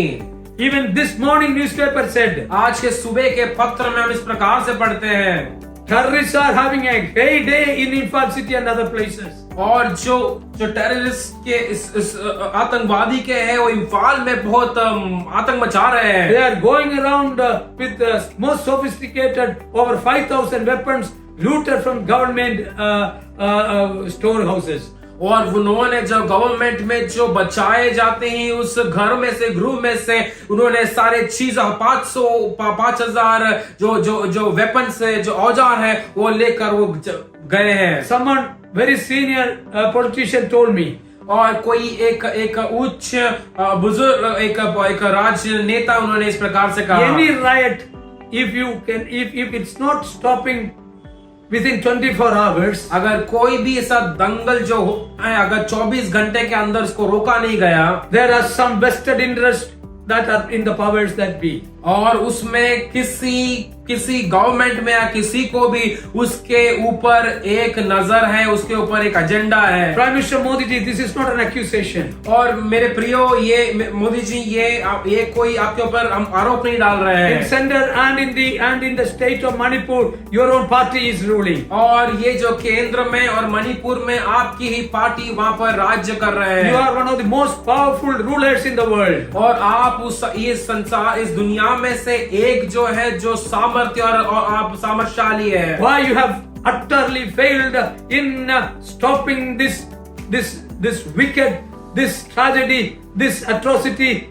Even this morning newspaper said, आज के सुबह के पत्र में हम इस प्रकार से पढ़ते हैं, terrorists are having a great day in Imphal city and other places. और जो टेररिस्ट के इस आतंकवादी के हैं वो इम्फाल में बहुत आतंक मचा रहे हैं। They are going around with the most sophisticated over 5,000 weapons looted from government storehouses. और उन्होंने जो गवर्नमेंट में जो बचाए जाते हैं उस घर में से गृह में से उन्होंने सारे चीज 5,000 जो वेपन्स है, जो औजार है, वो लेकर वो गए हैं। Someone very senior politician told me. और कोई एक उच्च बुजुर्ग एक राजनेता उन्होंने इस प्रकार से कहा, Any riot, if it's not stopping within 24 hours, अगर कोई भी ऐसा दंगल जो है, अगर 24 घंटे के अंदर इसको रोका नहीं गया, there are some vested interests that are in the powers that be. और उसमें किसी गवर्नमेंट में या किसी को भी उसके ऊपर एक नजर है, उसके ऊपर एक एजेंडा है। Prime Minister Modi ji, this is not an accusation. और मेरे प्रियो, ये मोदी जी ये कोई आपके ऊपर हम आरोप नहीं डाल रहे हैं। In center and in the state of Manipur, your own party is ruling. और ये जो केंद्र में और मणिपुर में आपकी ही पार्टी वहां पर राज्य कर रहे हैं। You are one of the most powerful rulers in the world. और आप इस संसार, इस दुनिया में से एक जो है जो सामर्थ्य और आप सामर्थ्यशाली है। Why you have utterly failed in stopping this wicked, this tragedy, this atrocity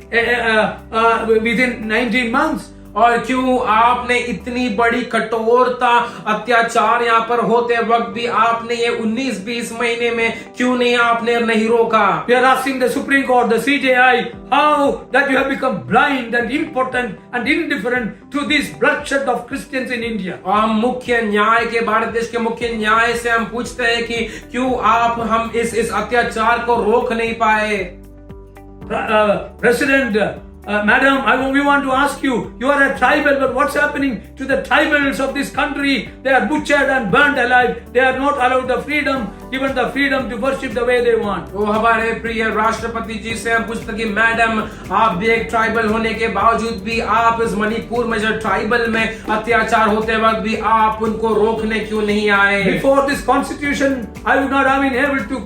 within 19 months? और क्यों आपने इतनी बड़ी कठोरता अत्याचार यहाँ पर होते वक्त भी आपने ये 19-20 महीने में क्यों नहीं रोका? We are asking the Supreme Court, the CJI, how that you have become blind and impotent and indifferent to this bloodshed of Christians in India. और हम मुख्य न्याय के भारत देश के मुख्य न्याय से हम पूछते हैं कि क्यों हम इस अत्याचार को रोक नहीं पाए? President, Madam, we want to ask you, you are a tribal, but what's happening to the tribals of this country? They are butchered and burnt alive. They are not allowed the freedom, given the freedom to worship the way they want. वो हमारे प्रिय राष्ट्रपति जी से हम पूछते कि madam, आप भी एक ट्राइबल होने के बावजूद भी आप इस मणिपुर में जो ट्राइबल में अत्याचार होते वक्त भी आप उनको रोकने क्यों नहीं आए? Before this constitution, I would not have been able to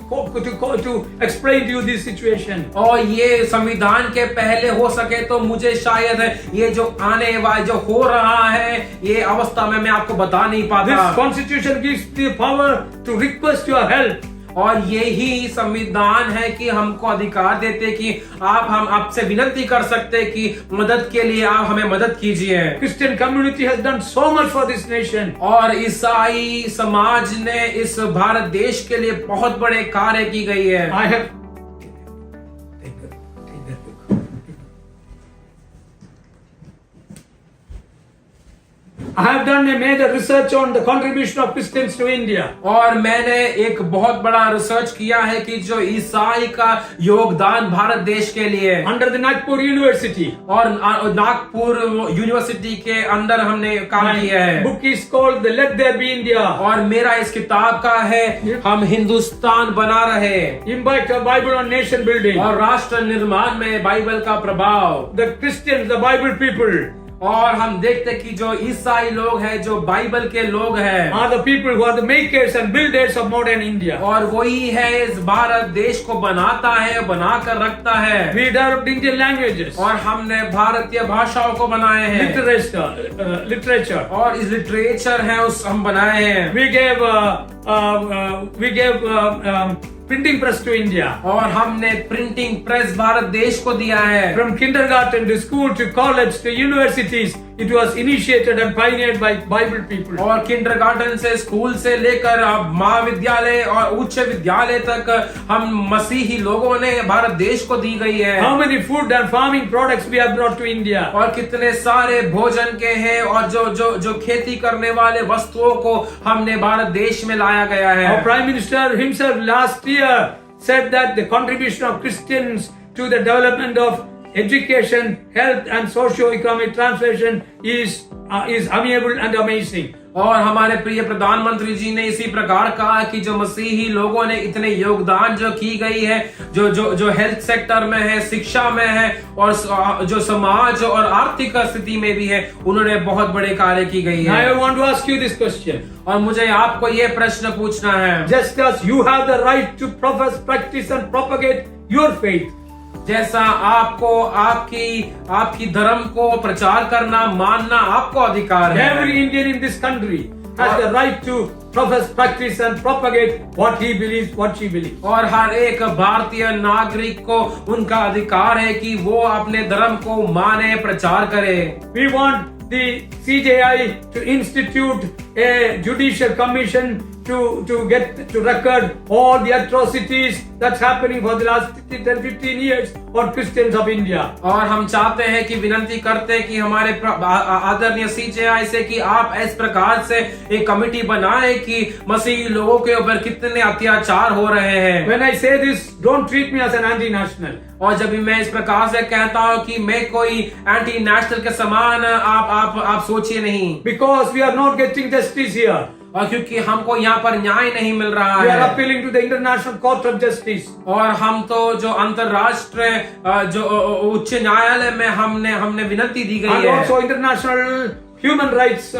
explain to you this situation. और ये संविधान के पहले हो सके तो मुझे शायद ये जो आने वाला जो हो रहा है ये अवस्था में मैं आपको बता नहीं पाता। This constitution gives the power to request your help. और यही संविधान है कि हमको अधिकार देते कि हम आपसे विनती कर सकते कि मदद के लिए आप हमें मदद कीजिए। Christian community has done so much for this nation. और ईसाई समाज ने इस भारत देश के लिए बहुत बड़े कार्य की गई है। I have done a major research on the contribution of Christians to India. और मैंने एक बहुत बड़ा रिसर्च किया है कि जो ईसाई का योगदान भारत देश के लिए Under the Nagpur University. और नागपुर यूनिवर्सिटी के अंदर हमने काम किया है। Book is called The Let There Be India. और मेरा इस किताब का है हम हिंदुस्तान बना रहे। Impact of Bible on nation building. और राष्ट्र निर्माण में बाइबल का प्रभाव। The Christians, the Bible people. और हम देखते कि जो ईसाई लोग हैं जो बाइबल के लोग हैं are the people who are the makers and builders of modern India. और वही है इस भारत देश को बनाता है बनाकर रखता है। We developed Indian languages. और हमने भारतीय भाषाओं को बनाए हैं। Literature. और इस लिटरेचर है उस हम बनाए हैं। We gave printing press to India. और हमने प्रिंटिंग प्रेस भारत देश को दिया है। From kindergarten to school to college to universities, it was initiated and pioneered by Bible people. और किंडरगार्टन से स्कूल से लेकर महाविद्यालय और उच्च विद्यालय तक हम मसीही लोगों ने भारत देश को दी गई है। How many food and farming products we have brought to India? और कितने सारे भोजन के हैं और जो खेती करने वाले वस्तुओं को हमने भारत देश में लाया गया है। Our Prime Minister himself last year said that the contribution of Christians to the development of education, health and socio-economic transformation is amiable and amazing. और हमारे प्रिय प्रधानमंत्री जी ने इसी प्रकार कहा कि जो मसीही लोगों ने इतने योगदान जो की गई है जो हेल्थ सेक्टर में है, शिक्षा में है और जो समाज और आर्थिक स्थिति में भी है, उन्होंने बहुत बड़े कार्य की गई है। I want to ask you this question. और मुझे आपको ये प्रश्न पूछना है। Just as you have the right to profess, practice and propagate your faith, जैसा आपको आपकी धर्म को प्रचार करना मानना आपको अधिकार है। every Indian in this country has the right to profess, practice and propagate what he believes, what she believes. और हर एक भारतीय नागरिक को उनका अधिकार है कि वो अपने धर्म को माने, प्रचार करे। We want the CJI to institute a judicial commission to get to record all the atrocities that's happening for the last 10-15 years on Christians of India. और हम चाहते हैं कि विनती करते हैं कि हमारे आदरणीय CJI से कि आप इस प्रकार से एक कमेटी बनाए कि मसीही लोगों के ऊपर कितने अत्याचार हो रहे हैं। When I say this, don't treat me as an anti-national. और जब भी मैं इस प्रकार से कहता हूँ कि मैं कोई एंटी नेशनल के समान आप सोचिए नहीं। Because we are not getting justice here. और क्योंकि हमको यहाँ पर न्याय नहीं मिल रहा We are है। appealing to the International Court of Justice. और हम तो जो अंतरराष्ट्रीय जो उच्च न्यायालय में हमने विनती दी गई And है। also International Human Rights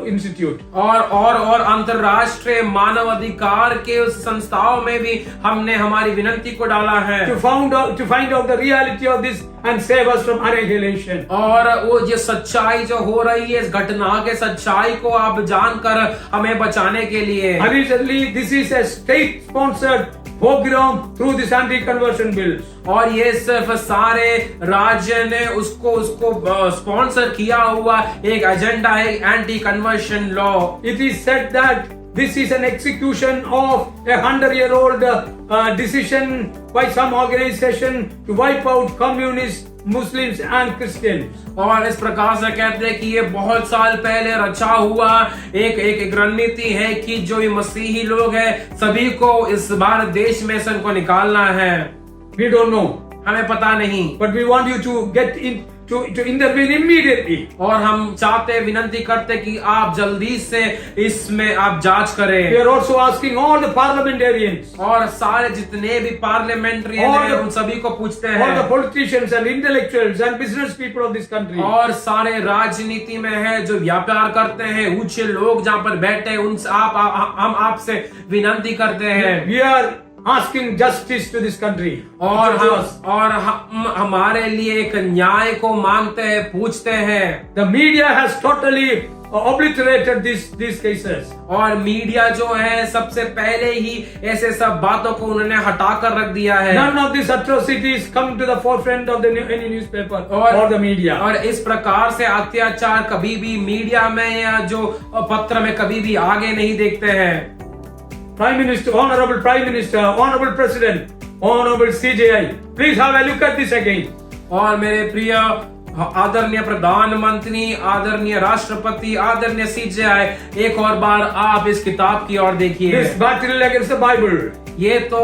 Institute. और अंतरराष्ट्रीय मानव अधिकार के उस संस्थाओं में भी हमने हमारी विनती को डाला है To find out the reality of this and save us from annihilation. और वो ये सच्चाई जो हो रही है इस घटना के सच्चाई को आप जानकर हमें बचाने के लिए Allegedly, this is a state-sponsored pogrom through this anti-conversion bills. और ये सिर्फ सारे राज्य ने उसको स्पॉन्सर किया हुआ एक एजेंडा है anti conversion law It is said that this is an execution of a 100-year-old decision by some organization to wipe out communists, Muslims and Christians. और इस प्रकार से कहते हैं कि ये बहुत साल पहले रचा हुआ एक रणनीति है कि जो ये मसीही लोग हैं सभी को इस भारत देश में से उनको निकालना है We don't know, हमें पता नहीं but we want you to get in to intervene immediately. और हम चाहते विनती करते कि आप जल्दी से इसमें आप जांच We करें are also asking all the parliamentarians, और सारे जितने भी पार्लियामेंट्रियन और हैं उन सभी को पूछते all the हैं politicians and intellectuals and business people of this country. और सारे राजनीति में है जो व्यापार करते हैं ऊंचे लोग जहाँ पर बैठे हैं उनसे हम आपसे विनती करते हैं We are asking justice to this country. और To us. हम हमारे लिए एक न्याय को मांगते हैं पूछते हैं The media has totally obliterated these cases. और मीडिया जो है सबसे पहले ही ऐसे सब बातों को उन्होंने हटा कर रख दिया है None of these atrocities come to the forefront of any newspaper और or the media. और इस प्रकार से अत्याचार कभी भी मीडिया में या जो पत्र में कभी भी आगे नहीं देखते हैं Prime Minister, Honorable Prime Minister, Honorable President, Honorable CJI, please have a look at this again. और मेरे प्रिय आदरणीय प्रधानमंत्री आदरणीय राष्ट्रपति आदरणीय सीजेआई एक और बार आप इस किताब की ओर देखिए This battle against the Bible, ये तो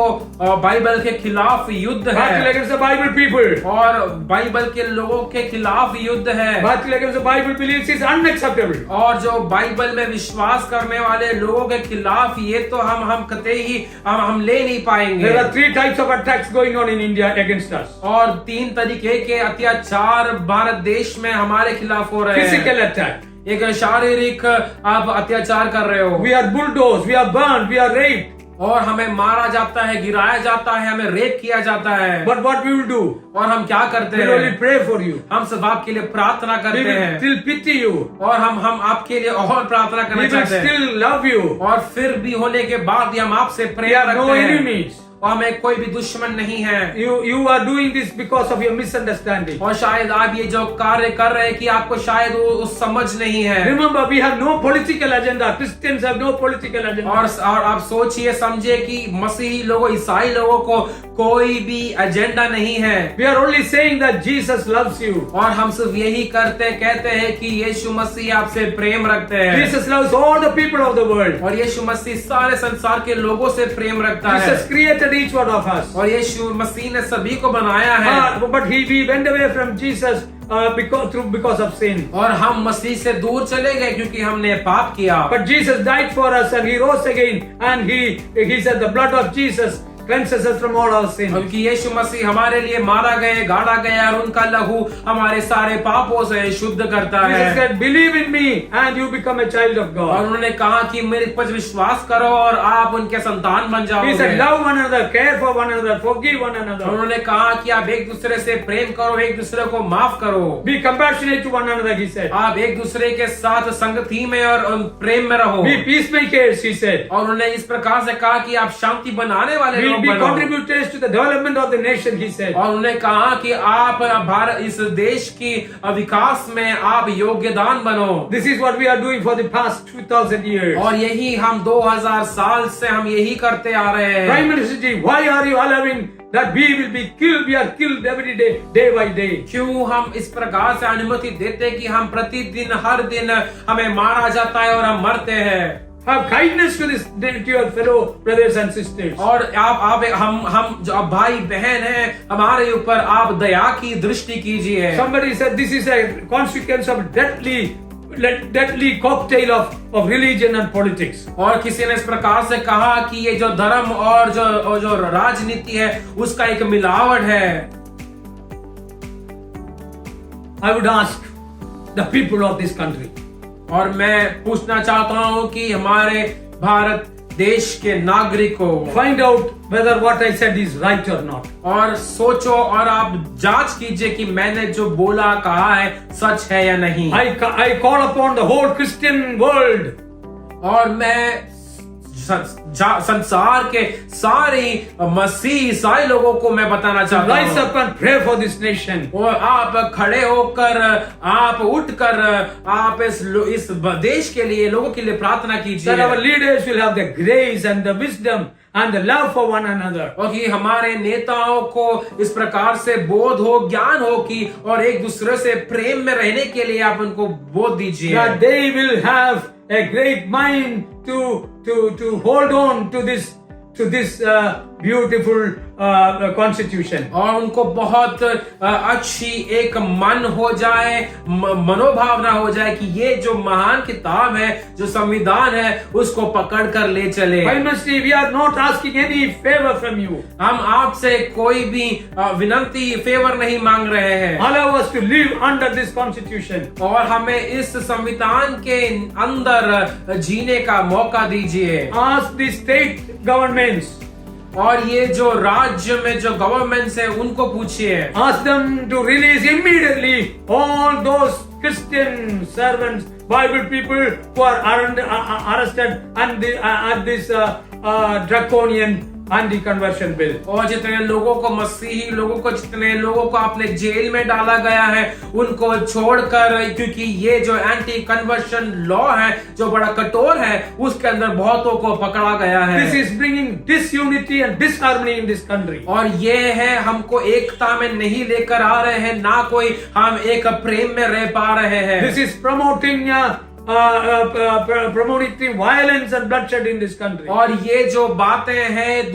बाइबल के खिलाफ युद्ध battle है against the Bible people, और बाइबल के लोगों के खिलाफ युद्ध है battle against the Bible beliefs is unacceptable. और जो बाइबल में विश्वास करने वाले लोगों के खिलाफ ये तो हम कतई ही हम ले नहीं पाएंगे There are 3 types of attacks going on in India against us. और 3 तरीके के अत्याचार भारत देश में हमारे खिलाफ हो रहे हैं Physical attack. एक शारीरिक आप अत्याचार कर रहे हो We are bulldozed, we are burned, we are raped. और हमें मारा जाता है गिराया जाता है हमें रेप किया जाता है But what we will do? और हम क्या करते We will only हैं pray for you. हम सब आपके लिए प्रार्थना We करते will हैं still pity you. और हम आपके लिए और प्रार्थना We करना will चाहते हैं still love you. और फिर भी होने के बाद भी हम आपसे We प्रेम have no रखते हैं enemies. और हमें कोई भी दुश्मन नहीं है You are doing this because of your misunderstanding. और शायद आप ये जो कार्य कर रहे हैं कि आपको शायद वो समझ नहीं है Remember, we have no political agenda. Christians have no political agenda. और आप सोचिए समझे कि मसीही लोगों ईसाई लोगों को कोई भी एजेंडा नहीं है We are only saying that Jesus loves you. और हम सिर्फ यही कहते हैं कि यीशु मसीह आपसे प्रेम रखते हैं Jesus loves all the people of the world. और यीशु मसीह सारे संसार के लोगों से प्रेम रखता है Jesus created each one of us. और यीशु मसीह ने सभी को बनाया है But we went away from Jesus because of sin. और हम मसीह से दूर चले गए क्योंकि हमने पाप किया But Jesus died for us and he rose again, and he said the blood of Jesus cleanses us from all our sins. क्योंकि यीशु मसीह हमारे लिए मारा गया गाड़ा गया और उनका लहू हमारे सारे पापों से शुद्ध करता Jesus है said, believe in me and you become a child of और God. उन्होंने कहा कि मेरे पर विश्वास करो और आप उनके संतान बन He जाओगे said, love one another, care for one another, forgive one another. उन्होंने कहा कि आप एक दूसरे से प्रेम करो एक दूसरे को माफ करो Be compassionate to one another, he said. आप एक दूसरे के साथ संगति में और प्रेम में रहो Be peacemakers, he said. और उन्होंने इस प्रकार से कहा कि आप शांति बनाने वाले लोग Be बनो contributors to the development of the nation, he said. और उन्होंने कहा कि आप भारत इस देश की विकास में आप योगदान बनो This is what we are doing for the past 2000 years. और यही हम 2000 साल से हम यही करते आ रहे हैं Prime Minister ji, why are you allowing that we will be killed? We are killed every day, day by day. क्यों हम इस प्रकार से अनुमति देते कि हम प्रतिदिन हर दिन हमें मारा जाता है और हम मरते हैं Have kindness to your fellow brothers and sisters. और आप हम जो भाई बहन हैं हमारे ऊपर आप दया की दृष्टि कीजिए Somebody said this is a consequence of deadly cocktail of religion and politics. और किसी ने इस प्रकार से कहा कि ये जो धर्म और जो राजनीति है उसका एक मिलावट है I would ask, the people of this country. और मैं पूछना चाहता हूँ कि हमारे भारत देश के नागरिकों Find out whether what I said is right or not. और सोचो और आप जांच कीजिए कि मैंने जो बोला कहा है सच है या नहीं। I call upon the whole Christian world और मैं संसार के सारे मसीह ईसाई लोगों को मैं बताना to चाहता rise हूँ up and pray for this nation. और आप खड़े होकर आप उठकर आप इस देश के लिए लोगों के लिए प्रार्थना That कीजिए our leaders will have the grace and the wisdom and the love for one another. और कि हमारे नेताओं को इस प्रकार से बोध हो ज्ञान हो कि और एक दूसरे से प्रेम में रहने के लिए आप उनको बोध दीजिए That they will have a great mind to hold on to this beautiful constitution. और उनको बहुत अच्छी एक मन हो जाए मनोभावना हो जाए कि ये जो महान किताब है जो संविधान है उसको पकड़ कर ले चले। Prime Minister, we are not asking any favor from you. हम आपसे कोई भी विनती फेवर नहीं मांग रहे हैं। Allow us to live under this constitution. और हमें इस संविधान के अंदर जीने का मौका दीजिए। Ask the state governments. और ये जो राज्य में जो गवर्नमेंट्स है उनको पूछिए। Ask them to release immediately all those Christian servants, Bible people who are arrested at this draconian anti-conversion bill. और जितने लोगों को मसीही लोगों को जितने लोगों को आपने जेल में डाला गया है उनको छोड़कर क्योंकि ये जो एंटी कन्वर्शन लॉ है जो बड़ा कठोर है उसके अंदर बहुतों को पकड़ा गया है। This is bringing disunity and disharmony in this country. और ये है हमको एकता में नहीं लेकर आ रहे हैं ना कोई हम एक प्रेम में रह पा रहे हैं। This is promoting violence and bloodshed in this country. और ये जो बातें हैं एक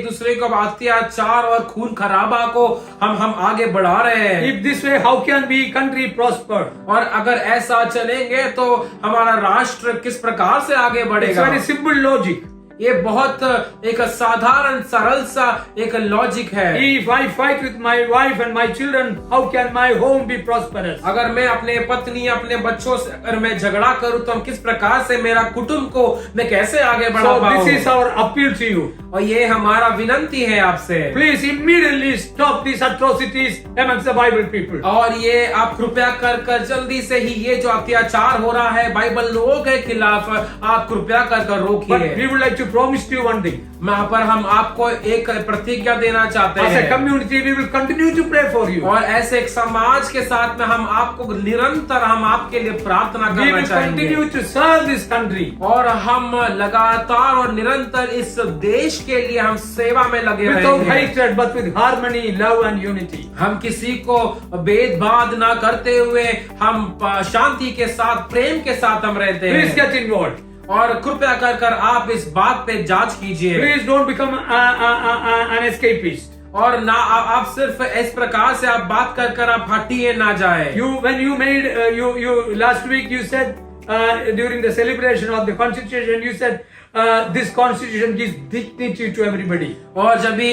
दूसरे को अत्याचार और खून खराबा को हम आगे बढ़ा रहे हैं। If this way, how can we country prosper? और अगर ऐसा चलेंगे तो हमारा राष्ट्र किस प्रकार से आगे It's बढ़ेगा। very simple logic. ये बहुत एक साधारण सरल सा एक लॉजिक है। If I fight with my wife and my children, how can my home be prosperous? अगर मैं अपने पत्नी अपने बच्चों से अगर मैं झगड़ा करूं तो हम किस प्रकार से मेरा कुटुंब को मैं कैसे आगे बढ़ा So पाऊं। this is our appeal to you. और ये हमारा विनंती है आपसे। Please immediately stop these atrocities amongst the Bible people. और ये आप कृपया कर जल्दी से ही ये जो अत्याचार हो रहा है बाइबल लोगों के खिलाफ आप कृपया कर But रोकिए। we would like to promise to you one thing. वहाँ पर हम आपको एक प्रतिज्ञा देना चाहते As a हैं community, we will continue to pray for you. और ऐसे एक समाज के साथ में हम आपको निरंतर हम आपके लिए प्रार्थना We करना will चाहेंगे continue to serve this country. और हम लगातार और निरंतर इस देश के लिए हम सेवा में लगे Without रहेंगे। hatred, but with harmony, love and unity. हम किसी को भेदभाव ना करते हुए हम शांति के साथ प्रेम के साथ हम रहते Please हैं। get involved. और कृपया कर आप इस बात पे जांच कीजिए Please don't become an escapist. और ना आप सिर्फ इस प्रकार से आप बात कर आप हटिए ना जाए। When you made you last week you said during the celebration of the Constitution you said this Constitution gives dignity to everybody. और जब भी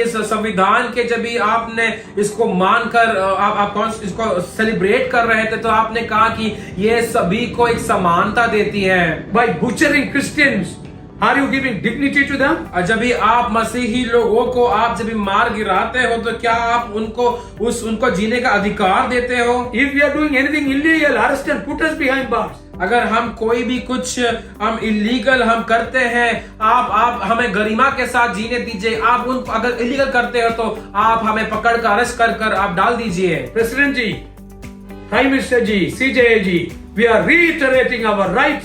इस संविधान के जब भी आपने इसको मानकर आप इसको सेलिब्रेट कर रहे थे तो आपने कहा कि ये सभी को एक समानता देती है। By butchering Christians, are you giving dignity to them? और जब भी आप मसीही लोगों को आप जब भी मार गिराते हो तो क्या आप उनको जीने का अधिकार देते हो? If we are doing anything illegal, arrest and put us behind bars. अगर हम कोई भी कुछ हम इलीगल हम करते हैं आप हमें गरिमा के साथ जीने दीजिए। आप उनको अगर इलीगल करते हो तो आप हमें पकड़ कर अरेस्ट कर आप डाल दीजिए। President ji, Prime Minister ji, CJA ji, we are reiterating our right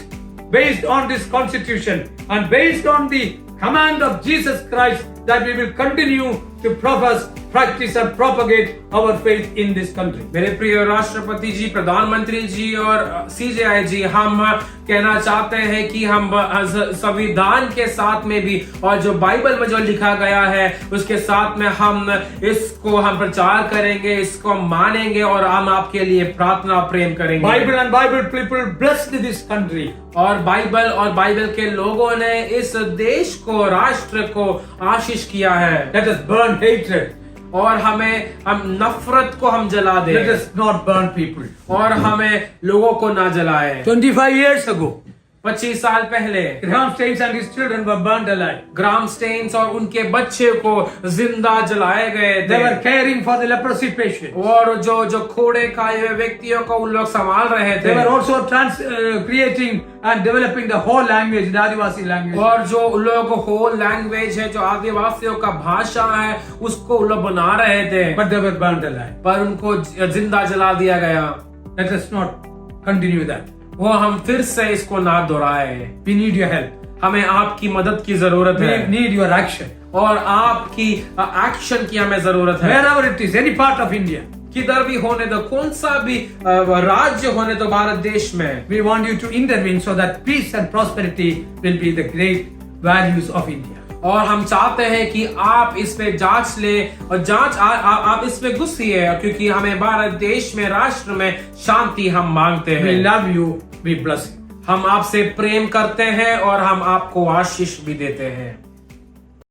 based on this Constitution and based on the command of Jesus Christ that we will continue to profess, practice and propagate our faith in this country. मेरे प्रिय राष्ट्रपति जी, प्रधानमंत्री जी और CJI जी, हम कहना चाहते हैं कि हम संविधान के साथ में भी और जो बाइबल में जो लिखा गया है उसके साथ में हम इसको हम प्रचार करेंगे, इसको मानेंगे और हम आपके लिए प्रार्थना प्रेम करेंगे। Bible and Bible people blessed this country. और बाइबल के लोगों ने इस देश को राष्ट्र को आशीष किया है। Let us burn hatred. और हम नफरत को हम जला Let दें us not burn people. और हमें लोगों को ना जलाएं। 25 years ago, 25 साल पहले Graham Staines and his children were burned alive. Graham Staines और उनके बच्चे को जिंदा जलाए गए They थे were caring for the leprosy patients. और जो खोड़े खाए हुए व्यक्तियों को उन लोग संभाल रहे They थे were also creating and developing the whole language, the Adivasi language. और जो लोग होल लैंग्वेज है जो आदिवासियों का भाषा है उसको लोग बना रहे थे But they were burned alive. पर उनको जिंदा जला दिया गया। Let us not continue that. वो हम फिर से इसको ना दोहराए। We need your help. हमें आपकी मदद की जरूरत We है need your action. और आपकी एक्शन की हमें जरूरत है। Wherever it is, any part of India, किधर भी होने दो, कौन सा भी राज्य होने दो भारत देश में, we want you to intervene so that peace and prosperity will be the great values of India. और हम चाहते हैं कि आप इस पे जांच ले और आप इस पे घुसिए क्योंकि हमें भारत देश में राष्ट्र में शांति हम मांगते We हैं। love you. We bless you. हम आपसे प्रेम करते हैं और हम आपको आशीष भी देते हैं।